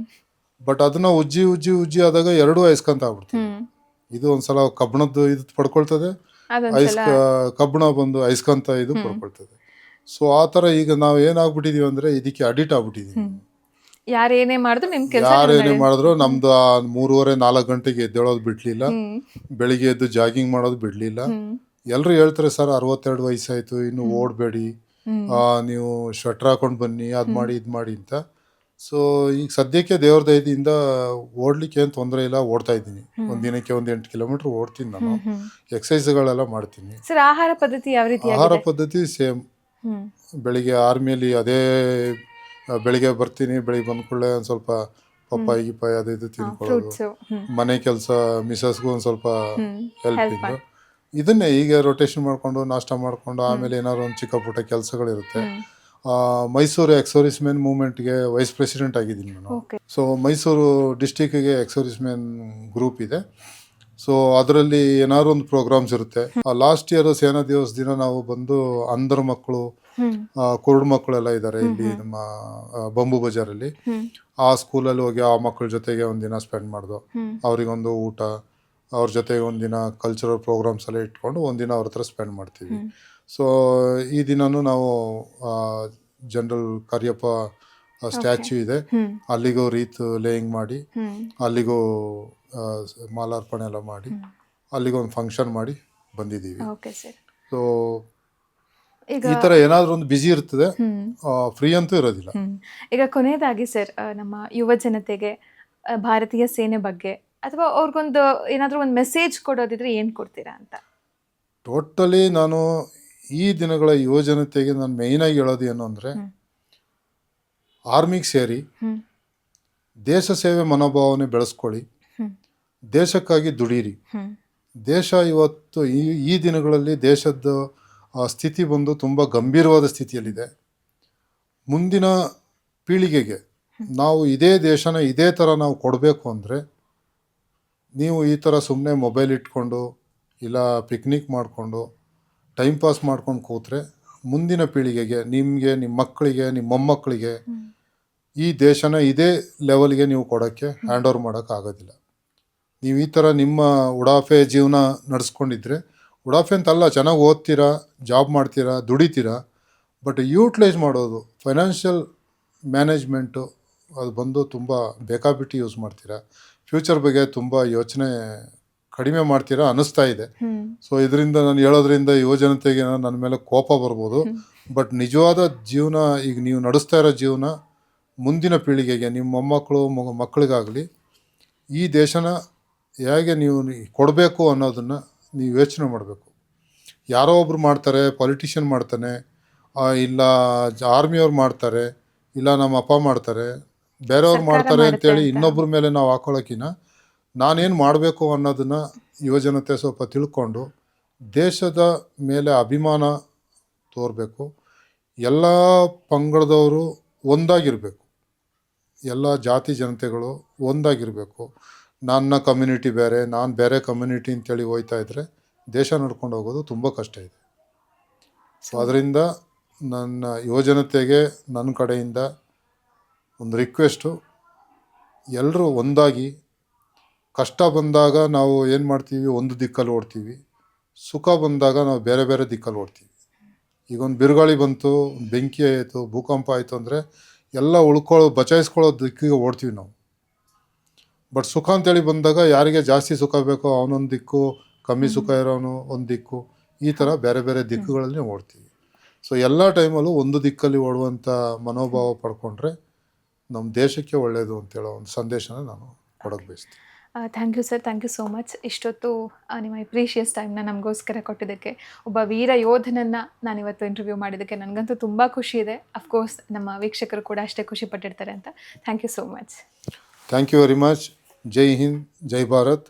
ಬಟ್ ಅದನ್ನ ಉಜ್ಜಿ ಆದಾಗ 2 ಅಯಸ್ಕಾಂತ ಆಗ್ಬಿಡ್ತದೆ. ಇದು ಒಂದ್ಸಲ ಕಬ್ಬಣದ್ದು ಇದು ಪಡ್ಕೊಳ್ತದೆ, ಕಬ್ಬಣ ಬಂದು ಅಯಸ್ಕಾಂತ ಇದು ಪಡ್ಕೊಳ್ತದೆ. ಸೊ ಆ ಥರ ಈಗ ನಾವು ಏನಾಗ್ಬಿಟ್ಟಿದೀವಿ ಅಂದ್ರೆ ಇದಕ್ಕೆ ಅಡಿಕ್ಟ್ ಆಗ್ಬಿಟ್ಟಿದೀವಿ. ಯಾರೇನೇ ಮಾಡಿದ್ರು ನಮ್ದು 3:30-4 ಗಂಟೆಗೆ ಎದ್ದೇಳೋದು ಬಿಡ್ಲಿಲ್ಲ, ಬೆಳಿಗ್ಗೆ ಎದ್ದು ಜಾಗಿಂಗ್ ಮಾಡೋದು ಬಿಡ್ಲಿಲ್ಲ. ಎಲ್ಲರೂ ಹೇಳ್ತಾರೆ, ಸರ್ 62 ವಯಸ್ಸಾಯ್ತು, ಇನ್ನು ಓಡಬೇಡಿ, ನೀವು ಸ್ವೆಟರ್ ಹಾಕೊಂಡು ಬನ್ನಿ, ಅದು ಮಾಡಿ ಇದು ಮಾಡಿ ಅಂತ. ಸೊ ಈಗ ಸದ್ಯಕ್ಕೆ ದೇವ್ರ ದಯದಿಂದ ಓಡ್ಲಿಕ್ಕೆ ಏನು ತೊಂದರೆ ಇಲ್ಲ, ಓಡ್ತಾ ಇದ್ದೀನಿ. ಒಂದಿನಕ್ಕೆ 8 ಕಿಲೋಮೀಟರ್ ಓಡ್ತೀನಿ ನಾನು. ಎಕ್ಸಸೈಸ್ಗಳೆಲ್ಲ ಮಾಡ್ತೀನಿ. ಸರ್ ಆಹಾರ ಪದ್ಧತಿ ಯಾವ ರೀತಿ? ಆಹಾರ ಪದ್ಧತಿ ಸೇಮ್. ಬೆಳಿಗ್ಗೆ ಆರ್ಮಿಯಲ್ಲಿ ಅದೇ, ಬೆಳಿಗ್ಗೆ ಬರ್ತೀನಿ, ಬೆಳಿಗ್ಗೆ ಬಂದ ಕೂಡಲೇ ಒಂದು ಸ್ವಲ್ಪ ಪಪ್ಪಾಯಿ ಗಿಪ್ಪಾಯಿ ಅದು ಇದು ತಿನ್ಕೊಳ್ಳೋದು, ಫ್ರೂಟ್ಸು. ಮನೆ ಕೆಲಸ ಮಿಸಸ್ಗೂ ಒಂದು ಸ್ವಲ್ಪ ಹೆಲ್ಪ್ ಹೆಲ್ಪಿಂಗು. ಇದನ್ನೇ ಈಗ ರೊಟೇಷನ್ ಮಾಡಿಕೊಂಡು ನಾಷ್ಟ ಮಾಡಿಕೊಂಡು ಆಮೇಲೆ ಏನಾದ್ರು ಒಂದು ಚಿಕ್ಕ ಪುಟ್ಟ ಕೆಲಸಗಳಿರುತ್ತೆ. ಮೈಸೂರು ಎಕ್ಸೋರಿಸ್ ಮೆನ್ ಮೂವ್ಮೆಂಟ್ಗೆ ವೈಸ್ ಪ್ರೆಸಿಡೆಂಟ್ ಆಗಿದ್ದೀನಿ ನಾನು. ಓಕೆ. ಸೊ ಮೈಸೂರು ಡಿಸ್ಟಿಕ್ಗೆ ಎಕ್ಸೋರಿಸ್ ಮೆನ್ ಗ್ರೂಪ್ ಇದೆ. ಸೊ ಅದರಲ್ಲಿ ಏನಾದ್ರು ಒಂದು ಪ್ರೋಗ್ರಾಮ್ಸ್ ಇರುತ್ತೆ. ಲಾಸ್ಟ್ ಇಯರ್ ಸೇನಾ ದಿವಸ ದಿನ ನಾವು ಬಂದು ಅಂಧರ ಮಕ್ಕಳು, ಕುರುಡು ಮಕ್ಕಳೆಲ್ಲ ಇದ್ದಾರೆ ಇಲ್ಲಿ ನಮ್ಮ ಬಂಬು ಬಜಾರಲ್ಲಿ. ಆ ಸ್ಕೂಲಲ್ಲಿ ಹೋಗಿ ಆ ಮಕ್ಕಳ ಜೊತೆಗೆ ಒಂದಿನ ಸ್ಪೆಂಡ್ ಮಾಡ್ದು, ಅವರಿಗೊಂದು ಊಟ, ಅವ್ರ ಜೊತೆಗೆ ಒಂದಿನ ಕಲ್ಚರಲ್ ಪ್ರೋಗ್ರಾಮ್ಸ್ ಎಲ್ಲ ಇಟ್ಕೊಂಡು ಒಂದಿನ ಅವ್ರ ಹತ್ರ ಸ್ಪೆಂಡ್ ಮಾಡ್ತೀವಿ. ಸೊ ಈ ದಿನನೂ ನಾವು ಜನರಲ್ ಕಾರ್ಯಪ್ಪ ಸ್ಟ್ಯಾಚ್ಯೂ ಇದೆ, ಅಲ್ಲಿಗೂ ರೀತ್ ಲೇಯಿಂಗ್ ಮಾಡಿ, ಅಲ್ಲಿಗೂ ಮಾಲಾರ್ಪಣೆ ಎಲ್ಲ ಮಾಡಿ, ಅಲ್ಲಿಗೂ ಒಂದು ಫಂಕ್ಷನ್ ಮಾಡಿ ಬಂದಿದ್ದೀವಿ. Okay sir. ಸೊ ಈಗ ಈ ಥರ ಏನಾದರೂ ಒಂದು ಬ್ಯುಸಿ ಇರ್ತದೆ, ಫ್ರೀ ಅಂತೂ ಇರೋದಿಲ್ಲ. ಈಗ ಕೊನೆಯದಾಗಿ ಸರ್, ನಮ್ಮ ಯುವ ಜನತೆಗೆ ಭಾರತೀಯ ಸೇನೆ ಬಗ್ಗೆ ಅಥವಾ ಅವ್ರಿಗೊಂದು ಏನಾದರೂ ಒಂದು ಮೆಸೇಜ್ ಕೊಡೋದಿದ್ರೆ ಏನು ಕೊಡ್ತೀರಾ ಅಂತ? ಟೋಟಲಿ ನಾನು ಈ ದಿನಗಳ ಯುವ ಜನತೆಗೆ ನಾನು ಮೇಯ್ನಾಗಿ ಹೇಳೋದು ಏನು ಅಂದರೆ, ಆರ್ಮಿಗೆ ಸೇರಿ ದೇಶ ಸೇವೆ ಮನೋಭಾವನೆ ಬೆಳೆಸ್ಕೊಳ್ಳಿ, ದೇಶಕ್ಕಾಗಿ ದುಡೀರಿ. ದೇಶ ಇವತ್ತು ಈ ದಿನಗಳಲ್ಲಿ ದೇಶದ ಸ್ಥಿತಿ ಬಂದು ತುಂಬ ಗಂಭೀರವಾದ ಸ್ಥಿತಿಯಲ್ಲಿದೆ. ಮುಂದಿನ ಪೀಳಿಗೆಗೆ ನಾವು ಇದೇ ದೇಶನ ಇದೇ ಥರ ನಾವು ಕೊಡಬೇಕು ಅಂದರೆ, ನೀವು ಈ ಥರ ಸುಮ್ಮನೆ ಮೊಬೈಲ್ ಇಟ್ಕೊಂಡು ಇಲ್ಲ ಪಿಕ್ನಿಕ್ ಮಾಡಿಕೊಂಡು ಟೈಮ್ ಪಾಸ್ ಮಾಡ್ಕೊಂಡು ಕೂತ್ರೆ ಮುಂದಿನ ಪೀಳಿಗೆಗೆ, ನಿಮಗೆ, ನಿಮ್ಮ ಮಕ್ಕಳಿಗೆ, ನಿಮ್ಮ ಮೊಮ್ಮಕ್ಕಳಿಗೆ ಈ ದೇಶನ ಇದೇ ಲೆವೆಲ್ಗೆ ನೀವು ಕೊಡೋಕ್ಕೆ ಹ್ಯಾಂಡ್ ಓವರ್ ಮಾಡೋಕ್ಕಾಗೋದಿಲ್ಲ. ನೀವು ಈ ಥರ ನಿಮ್ಮ ಉಡಾಫೆ ಜೀವನ ನಡೆಸ್ಕೊಂಡಿದ್ರೆ, ಉಡಾಫೆ ಅಂತಲ್ಲ, ಚೆನ್ನಾಗಿ ಓದ್ತೀರಾ, ಜಾಬ್ ಮಾಡ್ತೀರಾ, ದುಡಿತೀರಾ, ಬಟ್ ಯೂಟ್ಲೈಸ್ ಮಾಡೋದು ಫೈನಾನ್ಷಿಯಲ್ ಮ್ಯಾನೇಜ್ಮೆಂಟು ಅದು ಬಂದು ತುಂಬ ಬೇಕಾಬಿಟ್ಟು ಯೂಸ್ ಮಾಡ್ತೀರಾ. ಫ್ಯೂಚರ್ ಬಗ್ಗೆ ತುಂಬ ಯೋಚನೆ ಕಡಿಮೆ ಮಾಡ್ತೀರಾ ಅನ್ನಿಸ್ತಾ ಇದೆ. ಸೊ ಇದರಿಂದ ನಾನು ಹೇಳೋದ್ರಿಂದ ಯುವ ಜನತೆಗೆ ನನ್ನ ಮೇಲೆ ಕೋಪ ಬರ್ಬೋದು, ಬಟ್ ನಿಜವಾದ ಜೀವನ ಈಗ ನೀವು ನಡೆಸ್ತಾ ಇರೋ ಜೀವನ ಮುಂದಿನ ಪೀಳಿಗೆಗೆ, ನಿಮ್ಮ ಮೊಮ್ಮಕ್ಕಳು ಮಕ್ಕಳಿಗಾಗಲಿ ಈ ದೇಶನ ಹೇಗೆ ನೀವು ಕೊಡಬೇಕು ಅನ್ನೋದನ್ನು ನೀವು ಯೋಚನೆ ಮಾಡಬೇಕು. ಯಾರೋ ಒಬ್ರು ಮಾಡ್ತಾರೆ, ಪೊಲಿಟಿಷಿಯನ್ ಮಾಡ್ತಾನೆ, ಇಲ್ಲ ಆರ್ಮಿಯವ್ರು ಮಾಡ್ತಾರೆ, ಇಲ್ಲ ನಮ್ಮ ಅಪ್ಪ ಮಾಡ್ತಾರೆ, ಬೇರೆಯವ್ರು ಮಾಡ್ತಾರೆ ಅಂತೇಳಿ ಇನ್ನೊಬ್ಬರ ಮೇಲೆ ನಾವು ಹಾಕೊಳ್ಳೋಕ್ಕಿಂತ ನಾನೇನು ಮಾಡಬೇಕು ಅನ್ನೋದನ್ನು ಯುವಜನತೆ ಸ್ವಲ್ಪ ತಿಳ್ಕೊಂಡು ದೇಶದ ಮೇಲೆ ಅಭಿಮಾನ ತೋರಬೇಕು. ಎಲ್ಲ ಪಂಗಡದವರು ಒಂದಾಗಿರಬೇಕು, ಎಲ್ಲ ಜಾತಿ ಜನತೆಗಳು ಒಂದಾಗಿರಬೇಕು. ನನ್ನ ಕಮ್ಯುನಿಟಿ ಬೇರೆ, ನಾನು ಬೇರೆ ಕಮ್ಯುನಿಟಿ ಅಂತೇಳಿ ಹೋಯ್ತಾ ಇದ್ದರೆ ದೇಶ ನಡ್ಕೊಂಡು ಹೋಗೋದು ತುಂಬ ಕಷ್ಟ ಇದೆ. ಸೊ ಅದರಿಂದ ನನ್ನ ಯುವಜನತೆಗೆ ನನ್ನ ಕಡೆಯಿಂದ ಒಂದು ರಿಕ್ವೆಸ್ಟು, ಎಲ್ಲರೂ ಒಂದಾಗಿ, ಕಷ್ಟ ಬಂದಾಗ ನಾವು ಏನು ಮಾಡ್ತೀವಿ, ಒಂದು ದಿಕ್ಕಲ್ಲಿ ಓಡ್ತೀವಿ, ಸುಖ ಬಂದಾಗ ನಾವು ಬೇರೆ ಬೇರೆ ದಿಕ್ಕಲ್ಲಿ ಓಡ್ತೀವಿ. ಈಗ ಒಂದು ಬಿರುಗಾಳಿ ಬಂತು, ಬೆಂಕಿ ಆಯಿತು, ಭೂಕಂಪ ಆಯಿತು ಅಂದರೆ ಎಲ್ಲ ಬಚಾಯಿಸ್ಕೊಳ್ಳೋ ದಿಕ್ಕಿಗೆ ಓಡ್ತೀವಿ ನಾವು. ಬಟ್ ಸುಖ ಅಂತೇಳಿ ಬಂದಾಗ ಯಾರಿಗೆ ಜಾಸ್ತಿ ಸುಖ ಬೇಕೋ ಅವನೊಂದು ದಿಕ್ಕು, ಕಮ್ಮಿ ಸುಖ ಇರೋನು ಒಂದು ದಿಕ್ಕು, ಈ ಥರ ಬೇರೆ ಬೇರೆ ದಿಕ್ಕುಗಳಲ್ಲಿ ಓಡ್ತೀವಿ. ಸೊ ಎಲ್ಲ ಟೈಮಲ್ಲೂ ಒಂದು ದಿಕ್ಕಲ್ಲಿ ಓಡುವಂಥ ಮನೋಭಾವ ಪಡ್ಕೊಂಡ್ರೆ ನಮ್ಮ ದೇಶಕ್ಕೆ ಒಳ್ಳೆಯದು ಅಂತೇಳೋ ಒಂದು ಸಂದೇಶನ ನಾನು ಕೊಡೋಕ್ಕೆ ಬಯಸ್ತೀನಿ. Thank you sir, thank you so much. ಇಷ್ಟೊತ್ತು ನಿಮ್ಮ ಈ ಪ್ರೀಷಿಯಸ್ ಟೈಮ್ನ ನಮಗೋಸ್ಕರ ಕೊಟ್ಟಿದ್ದಕ್ಕೆ, ಒಬ್ಬ ವೀರ ಯೋಧನನ್ನು ನಾನಿವತ್ತು ಇಂಟರ್ವ್ಯೂ ಮಾಡಿದ್ದಕ್ಕೆ ನನಗಂತೂ ತುಂಬ ಖುಷಿ ಇದೆ. ಅಫ್ಕೋರ್ಸ್ ನಮ್ಮ ವೀಕ್ಷಕರು ಕೂಡ ಅಷ್ಟೇ ಖುಷಿ ಪಟ್ಟಿರ್ತಾರೆ ಅಂತ. Thank you so much. Thank you very much. ಜೈ ಹಿಂದ್, ಜೈ ಭಾರತ್.